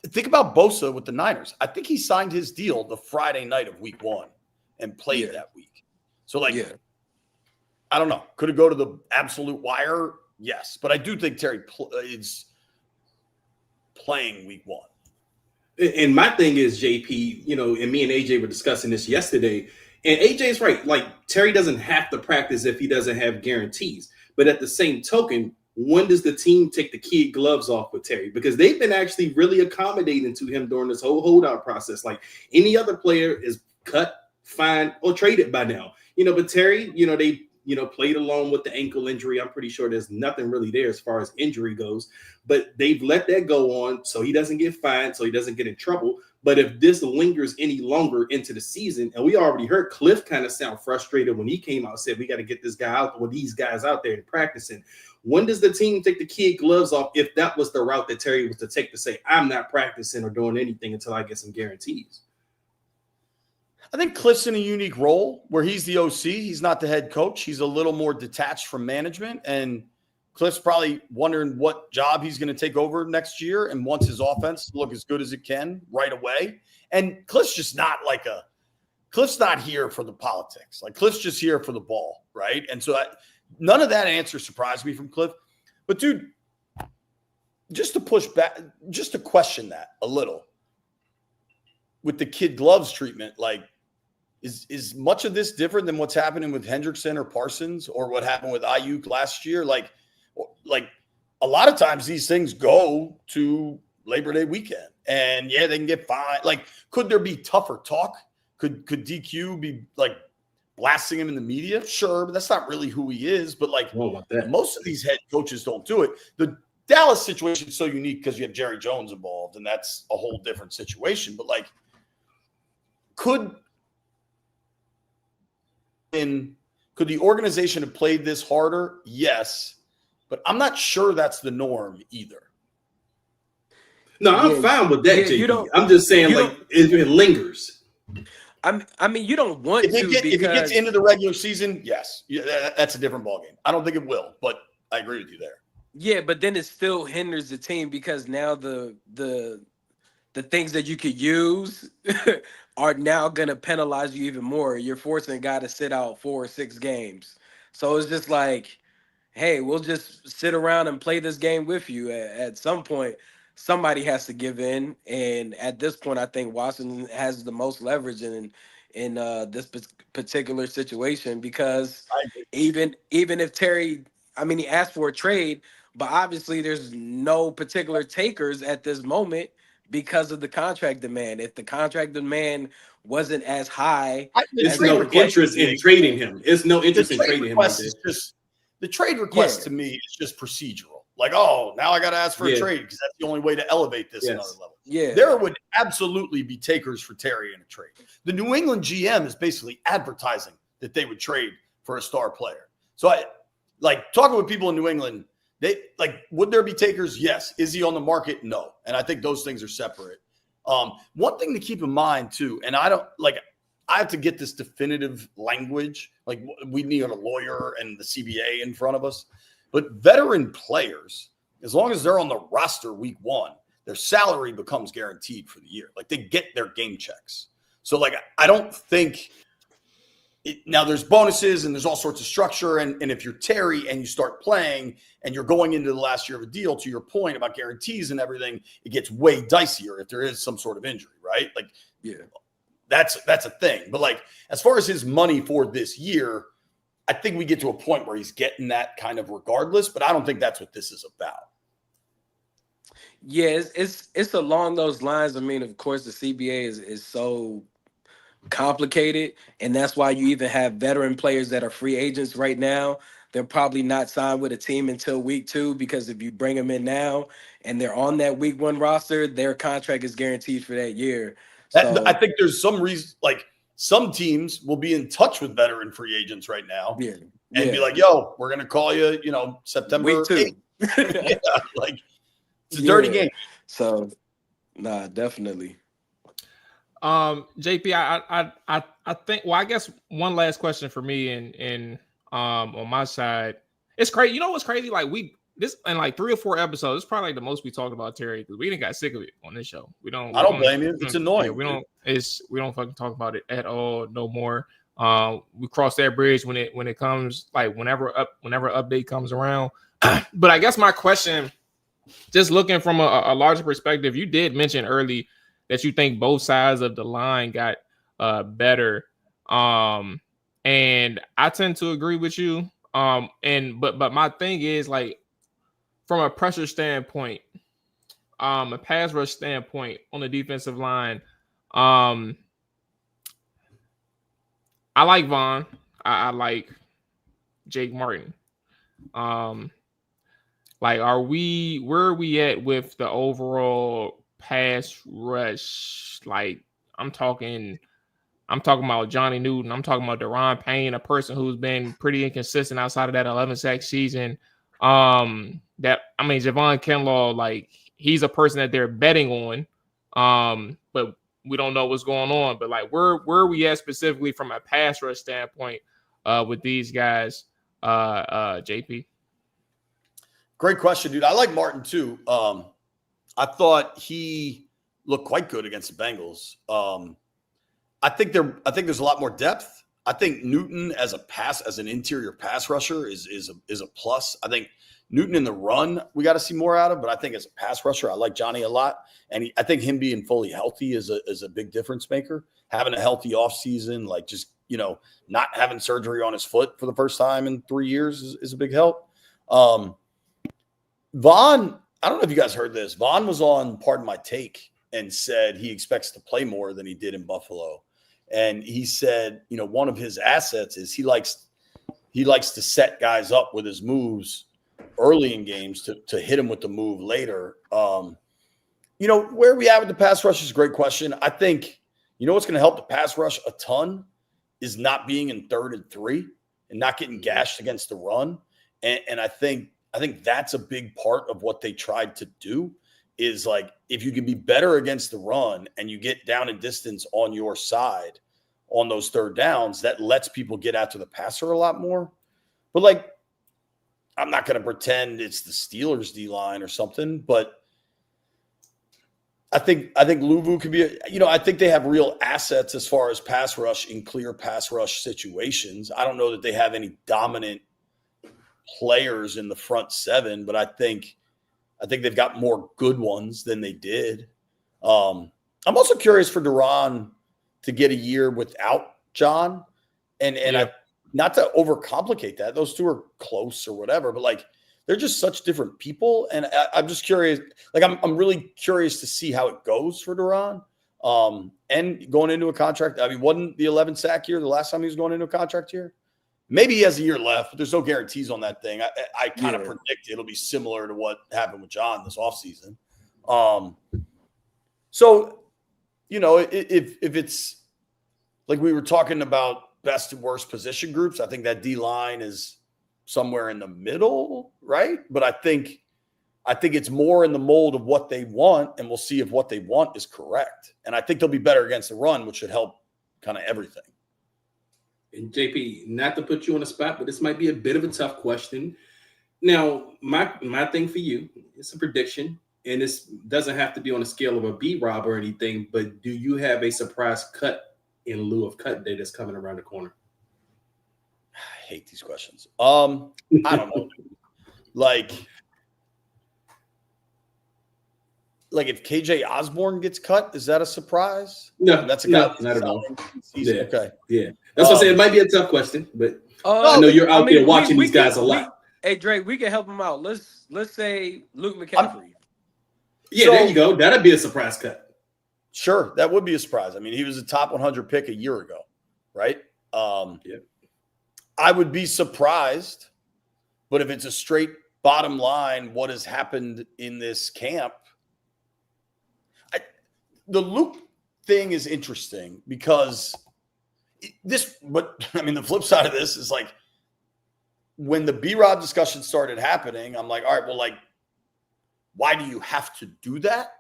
think about Bosa with the Niners. I think he signed his deal the Friday night of week 1 and played that week. So I don't know. Could it go to the absolute wire? Yes. But I do think Terry is playing week 1. And my thing is, JP, and me and AJ were discussing this yesterday, and AJ is right. Like Terry doesn't have to practice if he doesn't have guarantees. But at the same token, when does the team take the kid gloves off with Terry? Because they've been actually really accommodating to him during this whole holdout process. Like any other player is cut, fined, or traded by now. But Terry, they played along with the ankle injury. I'm pretty sure there's nothing really there as far as injury goes, but they've let that go on so he doesn't get fined, so he doesn't get in trouble. But if this lingers any longer into the season, and we already heard Cliff kind of sound frustrated when he came out and said, we got to get this guy out, or these guys out there and practicing. When does the team take the kid gloves off if that was the route that Terry was to take, to say, I'm not practicing or doing anything until I get some guarantees? I think Cliff's in a unique role where he's the OC. He's not the head coach. He's a little more detached from management. And Cliff's probably wondering what job he's going to take over next year and wants his offense to look as good as it can right away. And Cliff's just not Cliff's not here for the politics. Like, Cliff's just here for the ball, right? And so none of that answer surprised me from Cliff. But, dude, just to push back, just to question that a little with the kid gloves treatment, like, is much of this different than what's happening with Hendrickson or Parsons or what happened with Ayuk last year? Like a lot of times these things go to Labor Day weekend, and they can get fined. Like, could there be tougher talk? Could DQ be like blasting him in the media? Sure, but that's not really who he is. But like, most of these head coaches don't do it. The Dallas situation is so unique because you have Jerry Jones involved, and that's a whole different situation. But like, could the organization have played this harder? Yes, but I'm not sure that's the norm either. No, I'm fine with that, JP. I'm just saying, like, if it lingers. I mean, you don't want if it gets into the regular season, yes. That's a different ballgame. I don't think it will, but I agree with you there. Yeah, but then it still hinders the team because now the things that you could use are now going to penalize you even more. You're forcing a guy to sit out 4 or 6 games. So it's just like, hey, we'll just sit around and play this game with you. At some point, somebody has to give in. And at this point, I think Washington has the most leverage in this particular situation, because even if Terry, he asked for a trade, but obviously there's no particular takers at this moment because of the contract demand. If the contract demand wasn't as high, there's no interest in trading him. There's no interest in trading him. The trade request to me is just procedural. Like, oh, now I got to ask for a trade because that's the only way to elevate this another level. Yeah, there would absolutely be takers for Terry in a trade. The New England GM is basically advertising that they would trade for a star player. So I like talking with people in New England. They like, would there be takers? Yes. Is he on the market? No. And I think those things are separate. One thing to keep in mind too, and I have to get this definitive language. Like, we need a lawyer and the CBA in front of us. But veteran players, as long as they're on the roster week 1, their salary becomes guaranteed for the year. Like, they get their game checks. So like, I don't think now there's bonuses and there's all sorts of structure. And if you're Terry and you start playing and you're going into the last year of a deal, to your point about guarantees and everything, it gets way dicier if there is some sort of injury, right? Like, that's a thing. But like, as far as his money for this year, I think we get to a point where he's getting that kind of regardless, but I don't think that's what this is about. Yeah, it's along those lines. I mean, of course, the CBA is so complicated, and that's why you even have veteran players that are free agents right now. They're probably not signed with a team until week 2, because if you bring them in now and they're on that week 1 roster, their contract is guaranteed for that year. So I think there's some reason, like, some teams will be in touch with veteran free agents right now and be like, yo, we're going to call you, September week 2. 8th. Like, it's a dirty game. So, nah, definitely. JP, I think, well, I guess one last question for me and on my side. It's crazy. You know what's crazy? Like, this in like 3 or 4 episodes, it's probably like the most we talked about Terry, because we didn't got sick of it on this show. I don't blame you. It's annoying. We don't fucking talk about it at all no more. We cross that bridge when it comes, like, whenever update comes around. But I guess my question, just looking from a larger perspective, you did mention early that you think both sides of the line got better. And I tend to agree with you. But my thing is, like, from a pressure standpoint, a pass rush standpoint on the defensive line, I like Vaughn. I like Jake Martin. Like, where are we at with the overall pass rush? Like, I'm talking about Johnny Newton. I'm talking about Deron Payne, a person who's been pretty inconsistent outside of that 11-sack season. Javon Kinlaw, like, he's a person that they're betting on. But we don't know what's going on. But like, where are we at specifically from a pass rush standpoint with these guys, JP? Great question, dude. I like Martin too. I thought he looked quite good against the Bengals. I think there's a lot more depth. I think Newton as an interior pass rusher is a plus. I think Newton in the run we got to see more out of, but I think as a pass rusher, I like Johnny a lot, and I think him being fully healthy is a big difference maker. Having a healthy offseason, like just not having surgery on his foot for the first time in 3 years is a big help. Vaughn, I don't know if you guys heard this. Vaughn was on Pardon My Take and said he expects to play more than he did in Buffalo. And he said, one of his assets is he likes to set guys up with his moves early in games to hit him with the move later. Where we at with the pass rush is a great question. I think, what's going to help the pass rush a ton is not being in 3rd and 3 and not getting gashed against the run. And I think that's a big part of what they tried to do is like, if you can be better against the run and you get down in distance on your side on those 3rd downs, that lets people get after the passer a lot more. But like, I'm not going to pretend it's the Steelers D line or something, but I think Luvu could be, I think they have real assets as far as pass rush in clear pass rush situations. I don't know that they have any dominant players in the front 7, but I think they've got more good ones than they did. I'm also curious for Deron to get a year without John, and I, not to overcomplicate that. Those two are close or whatever, but like they're just such different people, and I'm just curious. Like I'm really curious to see how it goes for Deron. And going into a contract. I mean, wasn't the 11-sack year the last time he was going into a contract year? Maybe he has a year left, but there's no guarantees on that thing. I kind of predict it'll be similar to what happened with John this offseason. So, if it's like we were talking about best and worst position groups, I think that D-line is somewhere in the middle, right? But I think it's more in the mold of what they want, and we'll see if what they want is correct. And I think they'll be better against the run, which should help kind of everything. And JP, not to put you on the spot, but this might be a bit of a tough question. Now, my thing for you, it's a prediction, and this doesn't have to be on a scale of a B-Rob or anything, but do you have a surprise cut in lieu of cut day that's coming around the corner? I hate these questions. I don't know. Like if KJ Osborne gets cut, is that a surprise? No, that's a guy. Not at all. Yeah. Okay. Yeah. That's what I'm saying. It might be a tough question, but I know you're out there watching these guys a lot. Hey, Drake, we can help him out. Let's say Luke McCaffrey. There you go. That'd be a surprise cut. Sure, that would be a surprise. I mean, he was a top 100 pick a year ago, right? I would be surprised, but if it's a straight bottom line, what has happened in this camp? The Luke thing is interesting because the flip side of this is like when the B-Rob discussion started happening, I'm like, all right, well, like, why do you have to do that?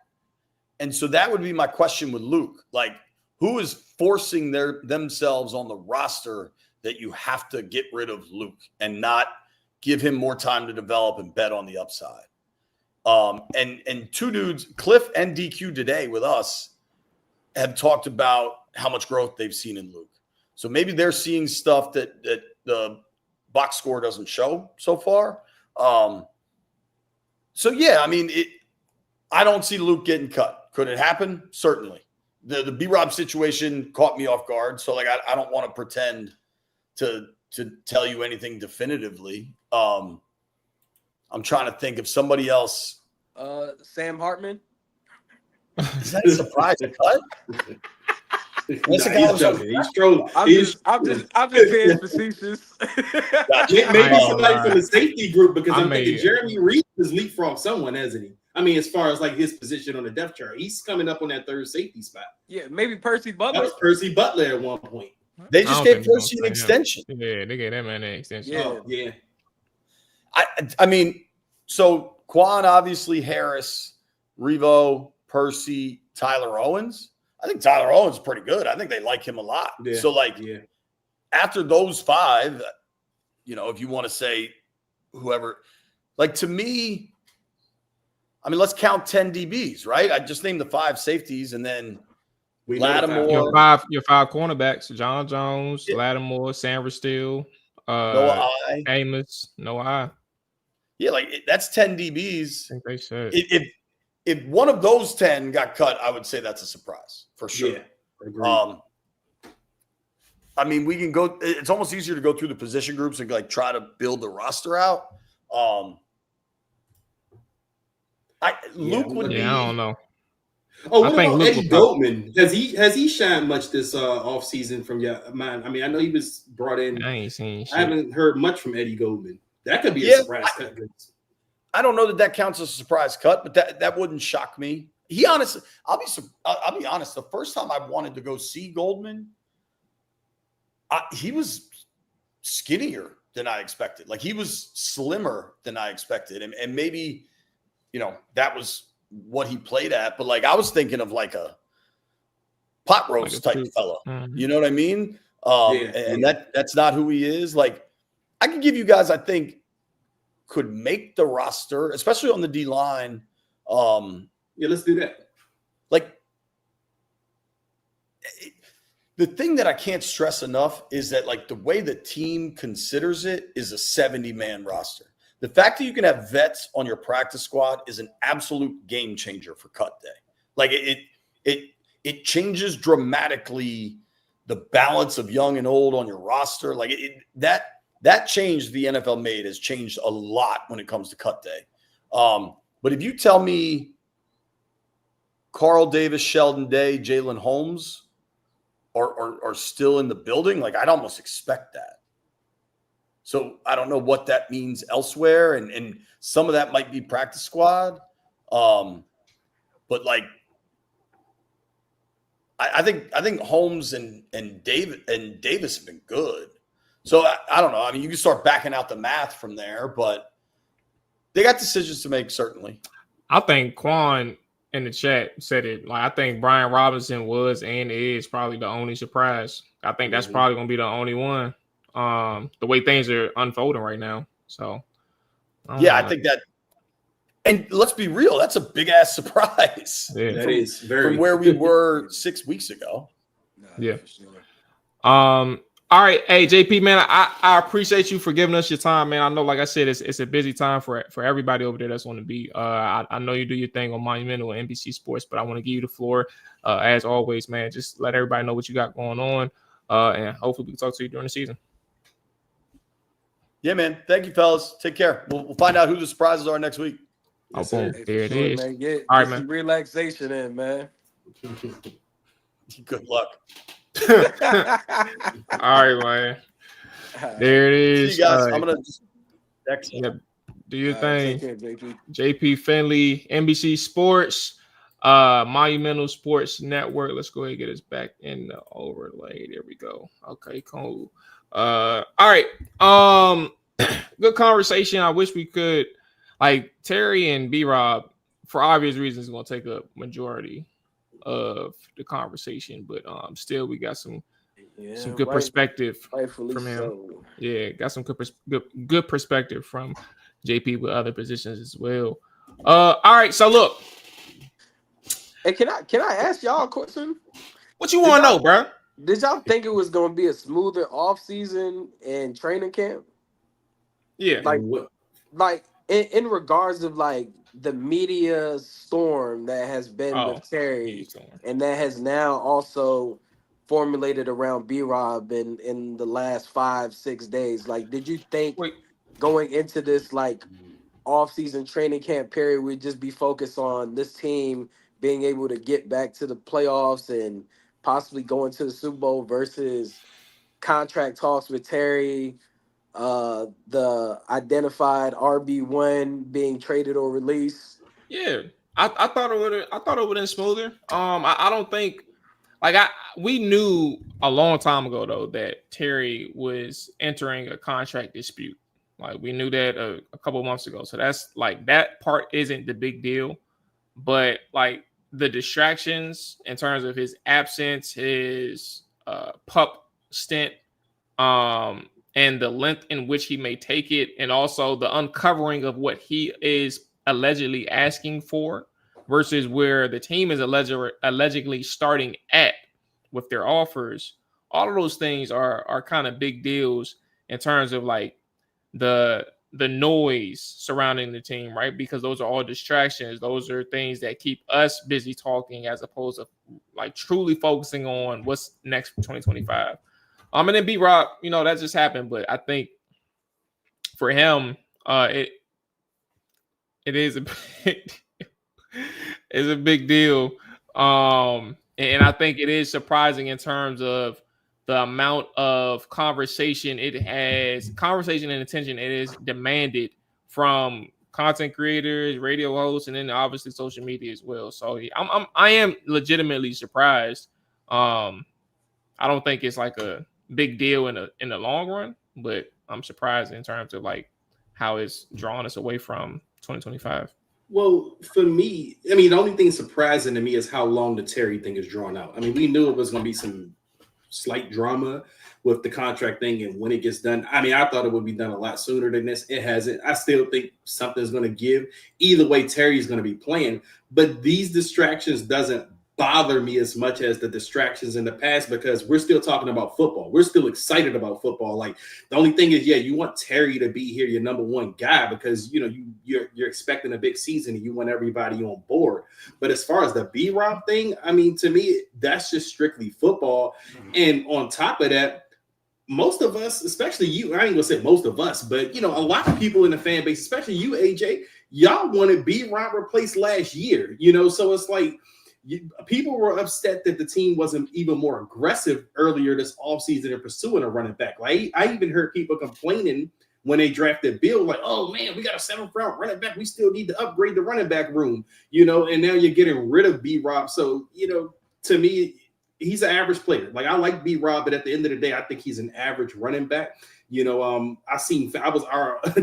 And so that would be my question with Luke. Like, who is forcing themselves on the roster that you have to get rid of Luke and not give him more time to develop and bet on the upside? And two dudes, Cliff and DQ today with us, have talked about how much growth they've seen in Luke. So maybe they're seeing stuff that the box score doesn't show so far. I mean, I don't see Luke getting cut. Could it happen? Certainly. The B-Rob situation caught me off guard. So like, I don't want to pretend to tell you anything definitively. I'm trying to think of somebody else. Sam Hartman. Is that a surprise cut? Unless the Nah, guy he's was joking. He's trolling. I'm just being facetious. Maybe somebody from the safety group, because I'm thinking made- Jeremy Reed has leapfrogged someone, hasn't he? I mean, as far as like his position on the depth chart, he's coming up on that third safety spot. Yeah, maybe Percy That Butler. was Percy Butler at one point. They I just don't gave think they're gonna Percy an sign him. extension. Yeah, they gave that man an extension. Yeah. Oh, yeah. I mean, so Quan, obviously, Harris, Revo, Percy, Tyler Owens. I think Tyler Owens is pretty good. I think they like him a lot. Yeah. So, like, after those five, you know, if you want to say whoever, like, to me, I mean, let's count 10 DBs, right? I just named the 5 safeties, and then Lattimore. Your five cornerbacks: John Jones, Lattimore, Sanford Steele, Noah Amos, Noah. Yeah, like that's 10 DBs. I think they said. If one of those 10 got cut, I would say that's a surprise for sure. Yeah, agreed. I mean, we can go. It's almost easier to go through the position groups and like try to build the roster out. Luke would be. I don't know. Oh, what I think about Luke Eddie Goldman? Has he shined much this off season from your man? I mean, I know he was brought in. I ain't seen shit. I haven't heard much from Eddie Goldman. That could be a surprise cut. I don't know that counts as a surprise cut, but that wouldn't shock me. He honestly, I'll be honest. The first time I wanted to go see Goldman, he was skinnier than I expected. Like he was slimmer than I expected, and maybe, you know, that was what he played at. But like I was thinking of like a pot roast type fellow. Mm-hmm. You know what I mean? And that's not who he is. Like I can give you guys, I think, could make the roster, especially on the D line. Let's do that. Like the thing that I can't stress enough is that like the way the team considers it is a 70-man roster. The fact that you can have vets on your practice squad is an absolute game changer for cut day. Like it changes dramatically the balance of young and old on your roster. Like that change the NFL made has changed a lot when it comes to cut day. But if you tell me Carl Davis, Sheldon Day, Jalen Holmes are still in the building, like I'd almost expect that. So I don't know what that means elsewhere, and some of that might be practice squad. But like I think Holmes and Davis have been good. So I don't know. I mean, you can start backing out the math from there, but they got decisions to make, certainly. I think Quan in the chat said it. Like I think Brian Robinson was and is probably the only surprise. I think that's probably going to be the only one. The way things are unfolding right now. So I think that. And let's be real, that's a big ass surprise. Yeah. That is very from where we were 6 weeks ago. Yeah. All right, hey JP, man, I appreciate you for giving us your time, man. I know, like I said, it's a busy time for everybody over there that's on the beat. I know you do your thing on Monumental and NBC Sports, but I want to give you the floor as always, man. Just let everybody know what you got going on, and hopefully we can talk to you during the season. Yeah, man. Thank you, fellas. Take care. We'll find out who the surprises are next week. Yes, boom. There it is. Man. Get all right, some man. Relaxation in, man. Good luck. All right, man. There it is. See you guys. I'm gonna just text you. Yeah, do your thing. Take care, JP. JP Finley, NBC Sports, Monumental Sports Network. Let's go ahead and get us back in the overlay. There we go. Okay, cool. All right. Good conversation. I wish we could, like Terry and B-Rob, for obvious reasons, is gonna take a majority of the conversation, but still we got some good perspective from him. So. Yeah, got some good perspective from JP with other positions as well. All right, so look. Hey, can I ask y'all a question? What you want to know, bro? Did y'all think it was going to be a smoother offseason and training camp? Yeah. Like in regards of like the media storm that has been with Terry, and that has now also formulated around B-Rob in the last 5-6 days. Like, did you think going into this like off-season training camp period would just be focused on this team being able to get back to the playoffs and possibly going to the Super Bowl versus contract talks with Terry, the identified RB1 being traded or released. Yeah, I thought it would. I thought it would have been smoother. I don't think like we knew a long time ago though that Terry was entering a contract dispute. Like we knew that a couple months ago. So that's like that part isn't the big deal, but like the distractions in terms of his absence, his pup stint, and the length in which he may take it, and also the uncovering of what he is allegedly asking for versus where the team is allegedly starting at with their offers. All of those things are kind of big deals in terms of like the noise surrounding the team, right? Because those are all distractions. Those are things that keep us busy talking as opposed to like truly focusing on what's next for 2025. And then B-Rob, that just happened, but I think for him, it is a it's a big deal. And I think it is surprising in terms of the amount of conversation and attention it is demanded from content creators, radio hosts, and then obviously social media as well. So I am legitimately surprised. I don't think it's like a big deal in the long run, but I'm surprised in terms of like how it's drawn us away from 2025. Well, for me, I mean, the only thing surprising to me is how long the Terry thing is drawn out. I mean, we knew it was going to be some slight drama with the contract thing and when it gets done. I mean, I thought it would be done a lot sooner than this. It hasn't. I still think something's going to give. Either way, Terry's going to be playing. But these distractions doesn't bother me as much as the distractions in the past because we're still talking about football. We're still excited about football. Like the only thing is, you want Terry to be here, your number one guy, because you're expecting a big season and you want everybody on board. But as far as the B-Rob thing, I mean, to me, that's just strictly football. And on top of that, most of us, especially you, I ain't gonna say most of us, but a lot of people in the fan base, especially you, AJ, y'all wanted B-Rob replaced last year. So it's like people were upset that the team wasn't even more aggressive earlier this offseason in pursuing a running back. Like I even heard people complaining when they drafted Bill, like, oh man, we got a 7th round running back. We still need to upgrade the running back room, and now you're getting rid of B-Rob. So, to me, he's an average player. Like I like B-Rob, but at the end of the day, I think he's an average running back. I was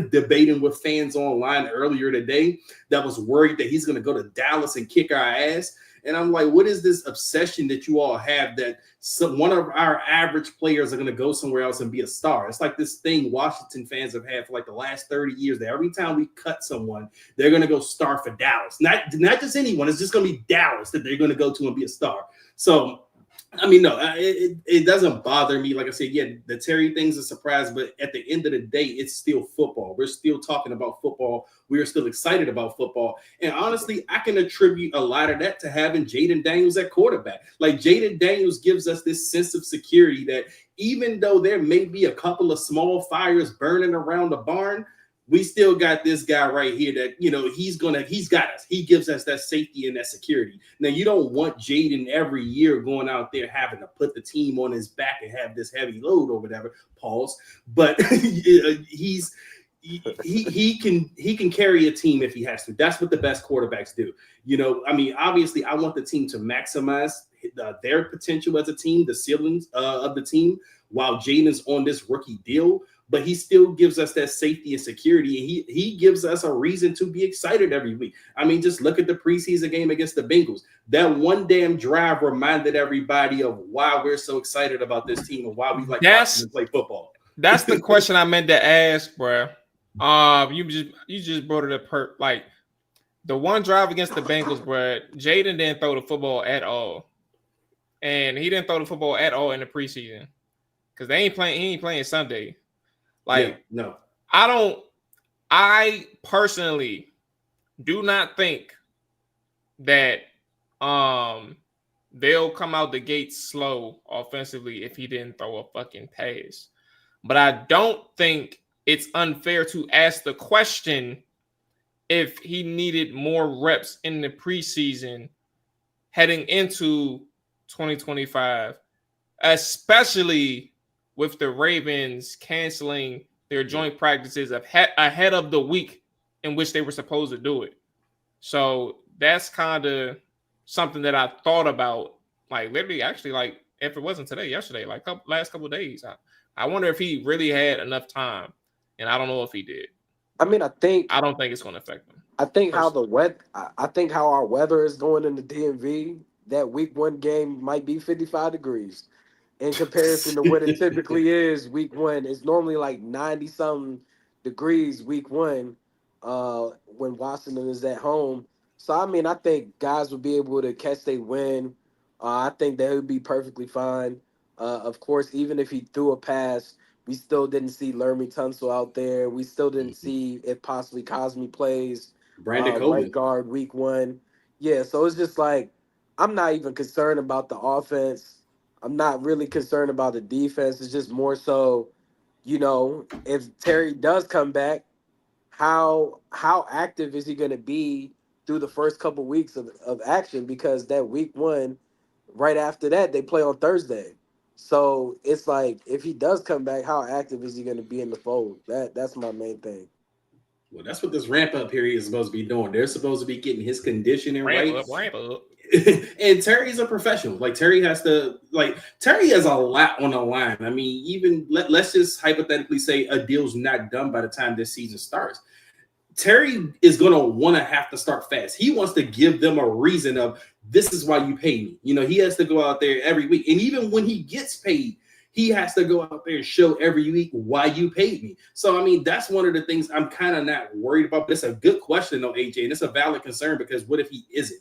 debating with fans online earlier today that was worried that he's going to go to Dallas and kick our ass. And I'm like, what is this obsession that you all have that one of our average players are going to go somewhere else and be a star? It's like this thing Washington fans have had for like the last 30 years that every time we cut someone, they're going to go star for Dallas. Not just anyone. It's just going to be Dallas that they're going to go to and be a star. So, I mean, no, it doesn't bother me. Like I said, yeah, the Terry thing's a surprise, but at the end of the day, it's still football. We're still talking about football. We are still excited about football. And honestly, I can attribute a lot of that to having Jaden Daniels at quarterback. Like Jaden Daniels gives us this sense of security that even though there may be a couple of small fires burning around the barn, we still got this guy right here that, he's got us. He gives us that safety and that security. Now, you don't want Jaden every year going out there having to put the team on his back and have this heavy load or whatever, pause. But he can carry a team if he has to. That's what the best quarterbacks do. Obviously, I want the team to maximize their potential as a team, the ceilings of the team, while Jaden's on this rookie deal. But he still gives us that safety and security. And he gives us a reason to be excited every week. I mean, just look at the preseason game against the Bengals. That one damn drive reminded everybody of why we're so excited about this team and why we like watching them play football. That's the question I meant to ask, bro. You just brought it up. Like the one drive against the Bengals, bro. Jaden didn't throw the football at all, and he didn't throw the football at all in the preseason because he ain't playing Sunday. Like, yeah, no, I personally do not think that they'll come out the gate slow offensively if he didn't throw a fucking pass. But I don't think it's unfair to ask the question if he needed more reps in the preseason heading into 2025, especially with the Ravens canceling their joint practices ahead of the week in which they were supposed to do it. So that's kind of something that I thought about, like literally, actually, like if it wasn't today, yesterday, like last couple of days. I wonder if he really had enough time, and I don't know if he did. I mean, I don't think it's going to affect him. I think how our weather is going in the DMV, that week 1 game might be 55 degrees in comparison to what it typically is week 1. It's normally like 90 something degrees week 1 when Washington is at home. So I mean, I think guys would be able to catch their wind. I think they would be perfectly fine. Of course, even if he threw a pass, we still didn't see Lermy Tunsil out there. We still didn't see if possibly Cosme plays Brandon right Coleman. guard week 1. Yeah, so it's just like I'm not even concerned about the offense. I'm not really concerned about the defense. It's just more so, if Terry does come back, how active is he going to be through the first couple weeks of action? Because that week 1, right after that, they play on Thursday. So it's like, if he does come back, how active is he going to be in the fold? That's my main thing. Well, that's what this ramp up period is supposed to be doing. They're supposed to be getting his conditioning right. Ramp up. And Terry's a professional. Like Terry has a lot on the line. I mean, even let's just hypothetically say a deal's not done by the time this season starts. Terry is going to want to have to start fast. He wants to give them a reason of, this is why you pay me. He has to go out there every week. And even when he gets paid, he has to go out there and show every week why you paid me. So, I mean, that's one of the things I'm kind of not worried about. But it's a good question, though, AJ. And it's a valid concern, because what if he isn't,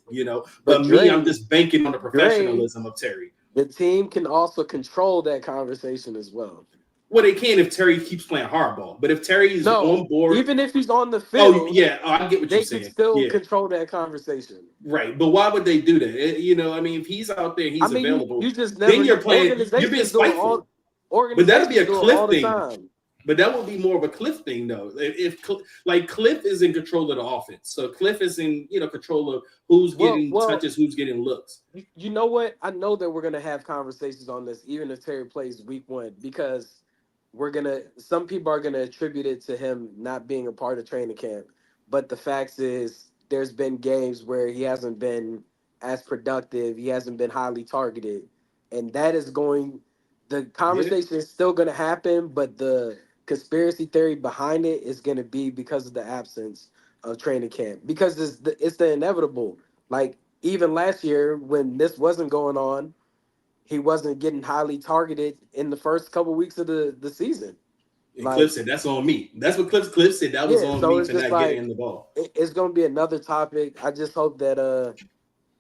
But me, I'm just banking on the professionalism of Terry. The team can also control that conversation as well. Well, they can if Terry keeps playing hardball. But if Terry is on board, even if he's on the field, I get what you're saying. They can still control that conversation, right? But why would they do that? I mean, if he's out there, he's available. You just never. Then you're playing. You're being spiteful. But that'd be a Cliff thing. But that would be more of a Cliff thing, though. If Cliff is in control of the offense, so Cliff is in control of who's getting touches, who's getting looks. You know what? I know that we're gonna have conversations on this, even if Terry plays week 1, because some people are gonna attribute it to him not being a part of training camp. But the fact is, there's been games where he hasn't been as productive, he hasn't been highly targeted, and the conversation is still gonna happen, but the conspiracy theory behind it is gonna be because of the absence of training camp, because it's the inevitable. Like, even last year when this wasn't going on, he wasn't getting highly targeted in the first couple weeks of the season. And Cliff said, that's on me. That's what Cliff said. That was on me for not getting the ball. It's going to be another topic. I just hope that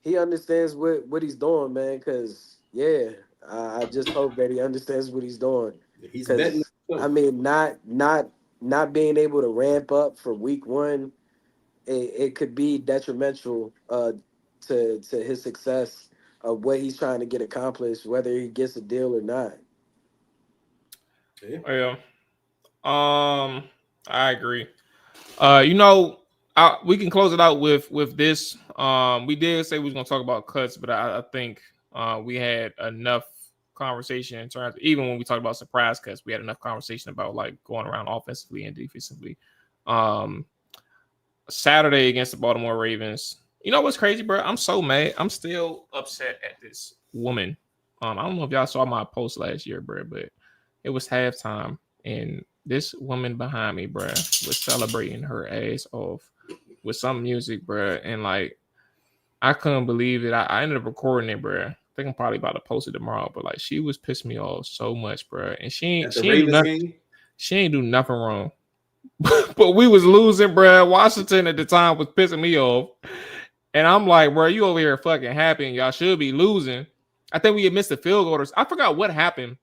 he understands what he's doing, man, because, I just hope that he understands what he's doing. He's betting. I mean, not being able to ramp up for week 1, it could be detrimental to his success of what he's trying to get accomplished, whether he gets a deal or not. Yeah. I agree. We can close it out with this. We did say we was gonna talk about cuts, but I think we had enough conversation in terms of, even when we talked about surprise cuts, we had enough conversation about like going around offensively and defensively. Saturday against the Baltimore Ravens. You know what's crazy, bro? I'm so mad. I'm still upset at this woman. I don't know if y'all saw my post last year, bro, but it was halftime, and this woman behind me, bro, was celebrating her ass off with some music, bro, and like I couldn't believe it. I ended up recording it, bro. I think I'm probably about to post it tomorrow, but like she was pissing me off so much, bro, and she ain't do nothing wrong, but we was losing, bro. Washington at the time was pissing me off. And I'm like, bro, you over here fucking happy, and y'all should be losing. I think we had missed a field goal. I forgot what happened.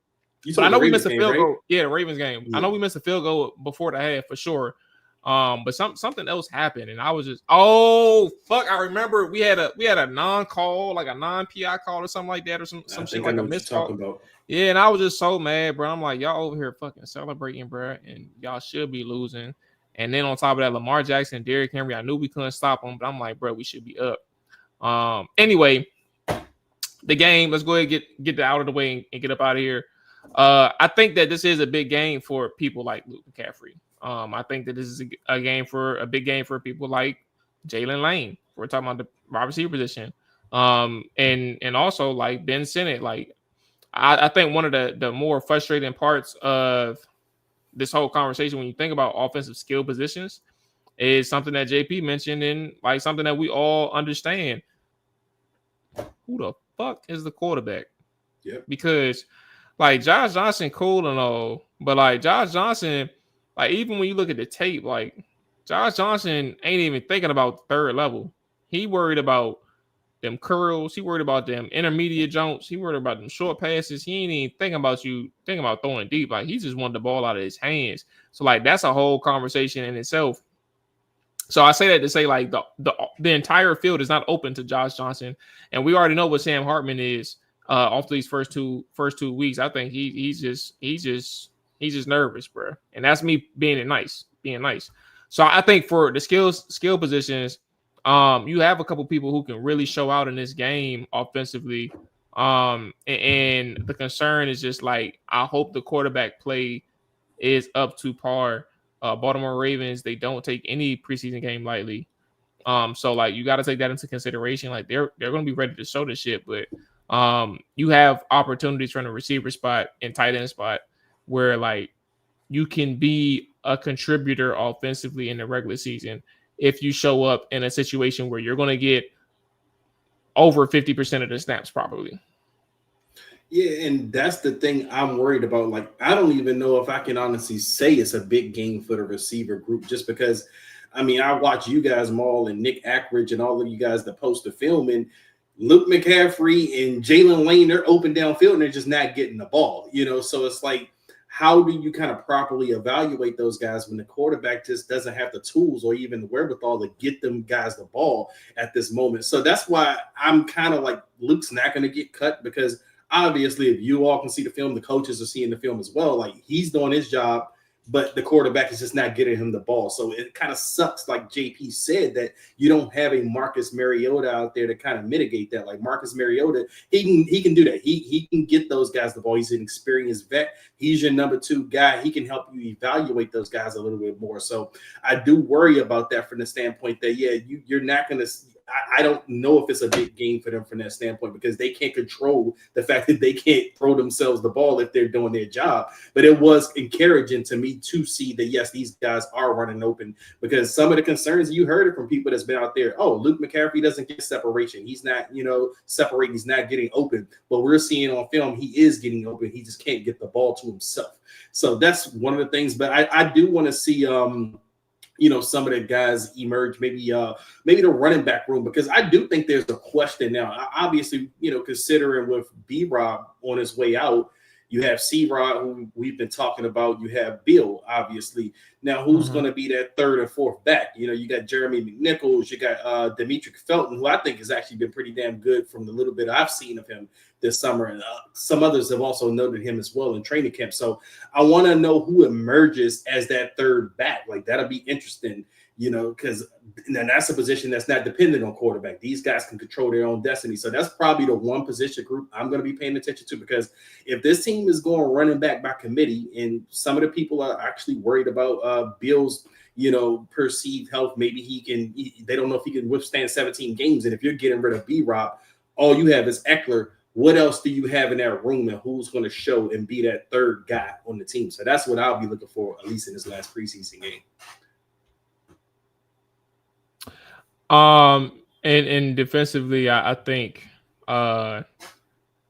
But I know we missed a field goal. Yeah, the Ravens game. Yeah. I know we missed a field goal before the half for sure. But something else happened, and I was just, fuck! I remember we had a non-call, like a non-PI call or something like that, or some shit like a missed call. Yeah, and I was just so mad, bro. I'm like, y'all over here fucking celebrating, bro, and y'all should be losing. And then on top of that, Lamar Jackson, Derrick Henry, I knew we couldn't stop them, but I'm like, bro, we should be up. Anyway, the game. Let's go ahead and get that out of the way and get up out of here. I think that this is a big game for people like Luke McCaffrey. I think that this is a big game for people like Jalen Lane. We're talking about the wide receiver position. And also like Ben Sinnott. Like I think one of the more frustrating parts of this whole conversation when you think about offensive skill positions is something that JP mentioned and like something that we all understand. Who the fuck is the quarterback? Yep. Because like Josh Johnson, cool and all, but like Josh Johnson, like even when you look at the tape, like Josh Johnson ain't even thinking about third level. He worried about them curls. He worried about them intermediate jumps. He worried about them short passes. He ain't even thinking about throwing deep. Like he just wanted the ball out of his hands. So like that's a whole conversation in itself. So I say that to say like the entire field is not open to Josh Johnson, and we already know what Sam Hartman is off these first two weeks. I think he's just nervous, bro, and that's me being nice. So I think for the skill positions, you have a couple people who can really show out in this game offensively. And the concern is just like I hope the quarterback play is up to par. Baltimore Ravens, they don't take any preseason game lightly. So like you got to take that into consideration. Like they're going to be ready to show this shit, but you have opportunities from the receiver spot and tight end spot where like you can be a contributor offensively in the regular season if you show up in a situation where you're going to get over 50% of the snaps probably. Yeah, and that's the thing I'm worried about. Like, I don't even know if I can honestly say it's a big game for the receiver group just because, I mean, I watch you guys, Mual and Nick Ackridge and all of you guys that post the film, and Luke McCaffrey and Jalen Lane, they're open downfield and they're just not getting the ball, you know? So it's like, how do you kind of properly evaluate those guys when the quarterback just doesn't have the tools or even the wherewithal to get them guys the ball at this moment? So that's why I'm kind of like, Luke's not going to get cut because obviously, if you all can see the film, the coaches are seeing the film as well. Like he's doing his job, but the quarterback is just not getting him the ball. So it kind of sucks, like JP said, that you don't have a Marcus Mariota out there to kind of mitigate that. Like Marcus Mariota, he can do that. He can get those guys the ball. He's an experienced vet. He's your number 2 guy. He can help you evaluate those guys a little bit more. So I do worry about that from the standpoint that, yeah, you're not going to – I don't know if it's a big game for them from that standpoint because they can't control the fact that they can't throw themselves the ball if they're doing their job. But it was encouraging to me to see that, yes, these guys are running open because some of the concerns you heard it from people that's been out there. Oh, Luke McCaffrey doesn't get separation. He's not, separating. He's not getting open. But we're seeing on film he is getting open. He just can't get the ball to himself. So that's one of the things. But I do want to see some of the guys emerge, maybe the running back room, because I do think there's a question now. Obviously, considering with B-Rob on his way out, you have C-Rod, who we've been talking about. You have Bill, obviously. Now, who's going to be that third and fourth back? You got Jeremy McNichols. You got Demetric Felton, who I think has actually been pretty damn good from the little bit I've seen of him this summer. And some others have also noted him as well in training camp. So I want to know who emerges as that third back. Like, that'll be interesting, because that's a position that's not dependent on quarterback. These guys can control their own destiny. So that's probably the one position group I'm going to be paying attention to, because if this team is going running back by committee, and some of the people are actually worried about Bill's, perceived health, maybe they don't know if he can withstand 17 games. And if you're getting rid of B-Rob, all you have is Eckler. What else do you have in that room, and who's going to show and be that third guy on the team? So that's what I'll be looking for, at least in this last preseason game. And defensively, I think the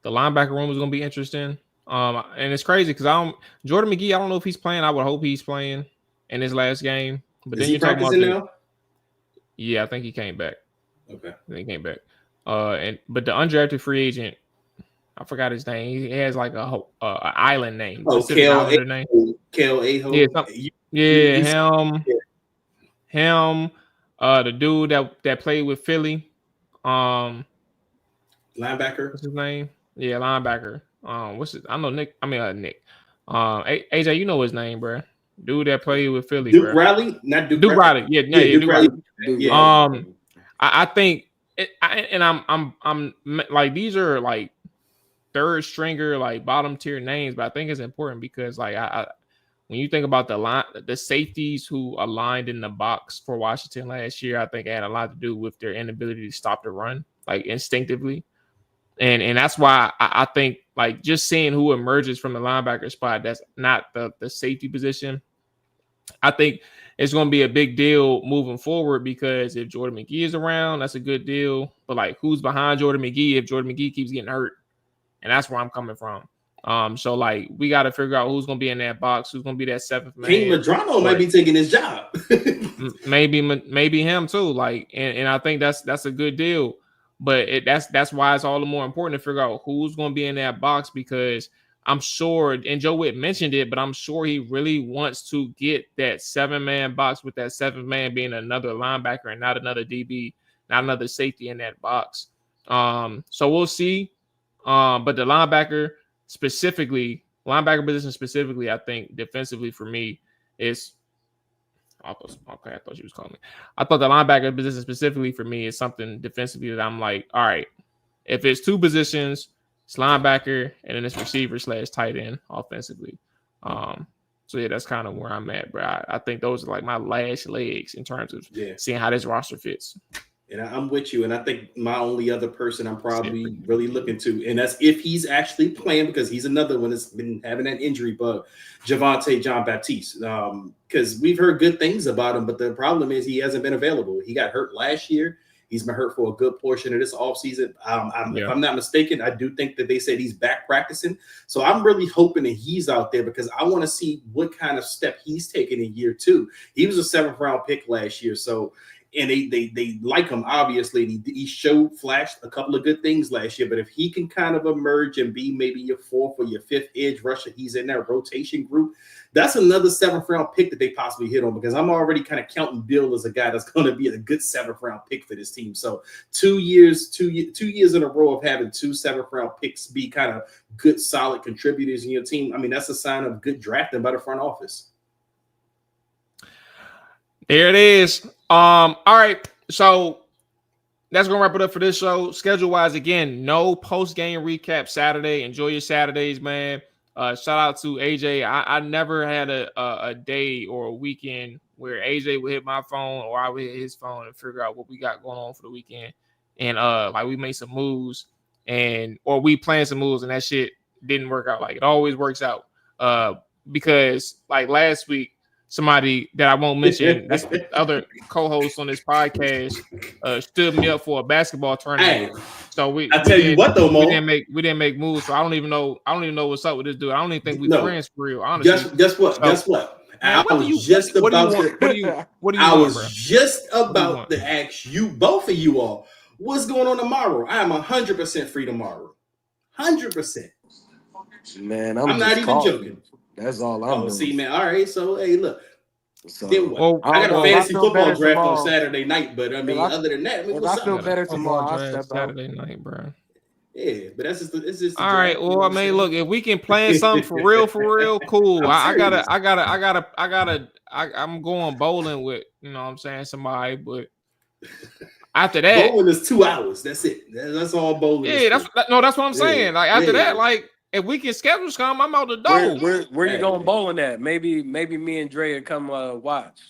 linebacker room is going to be interesting. And it's crazy because Jordan McGee, I don't know if he's playing. I would hope he's playing in his last game. But Is then he practicing now? Yeah, I think he came back. Okay, I think he came back. But the undrafted free agent, I forgot his name. He has like a island name. Oh, Kale Aho. Yeah, him. The dude that played with Philly. Linebacker. What's his name? Yeah, linebacker. I know Nick. Nick. AJ, you know his name, bro. Dude that played with Philly. Duke Riley, not Duke Riley. Yeah, Duke Riley. Yeah. I think I'm like, these are like third stringer, like bottom tier names, but I think it's important because like I when you think about the safeties who aligned in the box for Washington last year, I think it had a lot to do with their inability to stop the run, like instinctively. And that's why I think like just seeing who emerges from the linebacker spot, that's not the safety position. I think it's going to be a big deal moving forward because if Jordan McGee is around, that's a good deal. But like, who's behind Jordan McGee if Jordan McGee keeps getting hurt? And that's where I'm coming from. So like, we got to figure out who's going to be in that box, who's going to be that seventh man. King Madrano might be taking his job. maybe him too. Like, and I think that's a good deal. But that's why it's all the more important to figure out who's going to be in that box because I'm sure, and Joe Witt mentioned it, but I'm sure he really wants to get that 7-man box with that 7th man being another linebacker and not another DB, not another safety in that box. So we'll see. But the linebacker position specifically, I think defensively for me is. Okay, I thought she was calling me. I thought the linebacker position specifically for me is something defensively that I'm like, all right, if it's two positions, it's linebacker and then it's receiver / tight end offensively. So yeah, that's kind of where I'm at, bro. I think those are like my last legs in terms of seeing how this roster fits. And I'm with you. And I think my only other person I'm probably really looking to, and that's if he's actually playing, because he's another one that's been having that injury bug, Javonte Jean-Baptiste. Because we've heard good things about him, but the problem is he hasn't been available. He got hurt last year. He's been hurt for a good portion of this offseason. If I'm not mistaken, I do think that they said he's back practicing. So I'm really hoping that he's out there because I want to see what kind of step he's taking in year 2. He was a 7th round pick last year. So and they like him, obviously. He flashed a couple of good things last year. But if he can kind of emerge and be maybe your 4th or your 5th edge rusher, he's in that rotation group. That's another 7th round pick that they possibly hit on because I'm already kind of counting Bill as a guy that's going to be a good 7th round pick for this team. So 2 years in a row of having 2 7th round picks be kind of good, solid contributors in your team. I mean, that's a sign of good drafting by the front office. There it is. All right. So that's going to wrap it up for this show. Schedule-wise, again, no post-game recap Saturday. Enjoy your Saturdays, man. Shout out to AJ. I never had a day or a weekend where AJ would hit my phone or I would hit his phone and figure out what we got going on for the weekend. And like we made some moves or we planned some moves and that shit didn't work out. Like it always works out. Because like last week, somebody that I won't mention, that's the other co-host on this podcast, stood me up for a basketball tournament. Hey, so we didn't make moves. So I don't even know what's up with this dude. I don't even think we friends for real. Honestly, guess what? I was just about to ask you, both of you all, what's going on tomorrow? I am 100% free tomorrow. 100%. Man, I'm not even joking. That's all I'm doing. See, man. All right. So, hey, look. So, I got a fantasy football draft on Saturday night, but I mean, other than that, I feel better tomorrow. I'll step Saturday night, bro. Yeah, but that's just it's just all right. Well, I mean, look, if we can plan something for real, cool. I'm going bowling with, you know what I'm saying, somebody, but after that, bowling is 2 hours. That's it. That's all bowling. Yeah, that's what I'm saying. Like after that, like if we can schedule some, I'm out the door. Where you going bowling at? Maybe me and Dre come watch.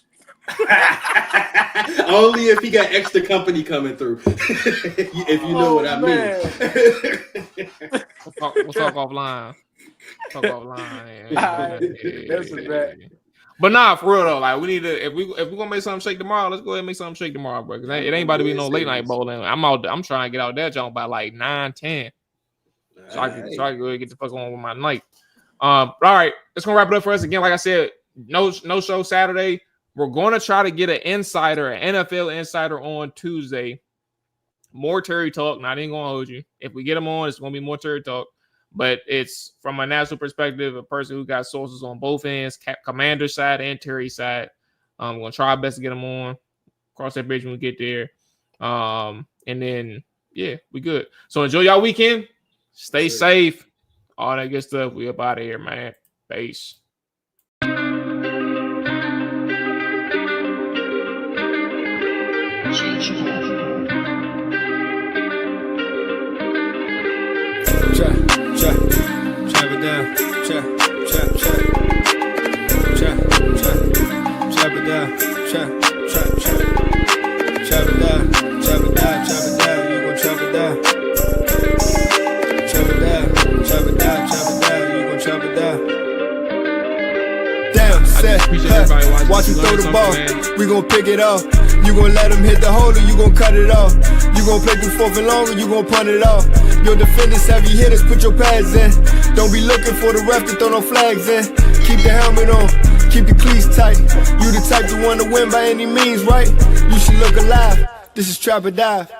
Only if he got extra company coming through. If you know what I mean. We'll talk offline. That's a bet. But nah, for real though, like we need to if we're gonna make something shake tomorrow, let's go ahead and make something shake tomorrow, bro. Because it ain't about to be no late night bowling. I'm trying to get out there jump by like 9-10. So I can go ahead and get the fuck on with my night. All right, that's gonna wrap it up for us again. Like I said, no show Saturday. We're going to try to get an NFL insider on Tuesday. More Terry talk. Not even going to hold you. If we get him on, it's going to be more Terry talk. But it's from a national perspective, a person who got sources on both ends, Commander side and Terry side. We're going to try our best to get him on. Cross that bridge when we get there. And then, yeah, we good. So enjoy y'all weekend. Stay safe. All that good stuff. We up out of here, man. Peace. Change trap, trap, trap, trap, trap, trap it down, trap, trap, trap, trap it down, trap it down, trap it down, you gon' trap it down, trap it down, trap it down, trap it down, you gon' trap it down. Damn, set, watch him throw the ball, we gon' pick it off. You gon' let him hit the hole or you gon' cut it off. You gon' play through fourth and long or you gon' punt it off. Your defenders, heavy hitters, put your pads in. Don't be looking for the ref to throw no flags in. Keep the helmet on, keep the cleats tight. You the type to want to win by any means, right? You should look alive. This is Trap or Dive.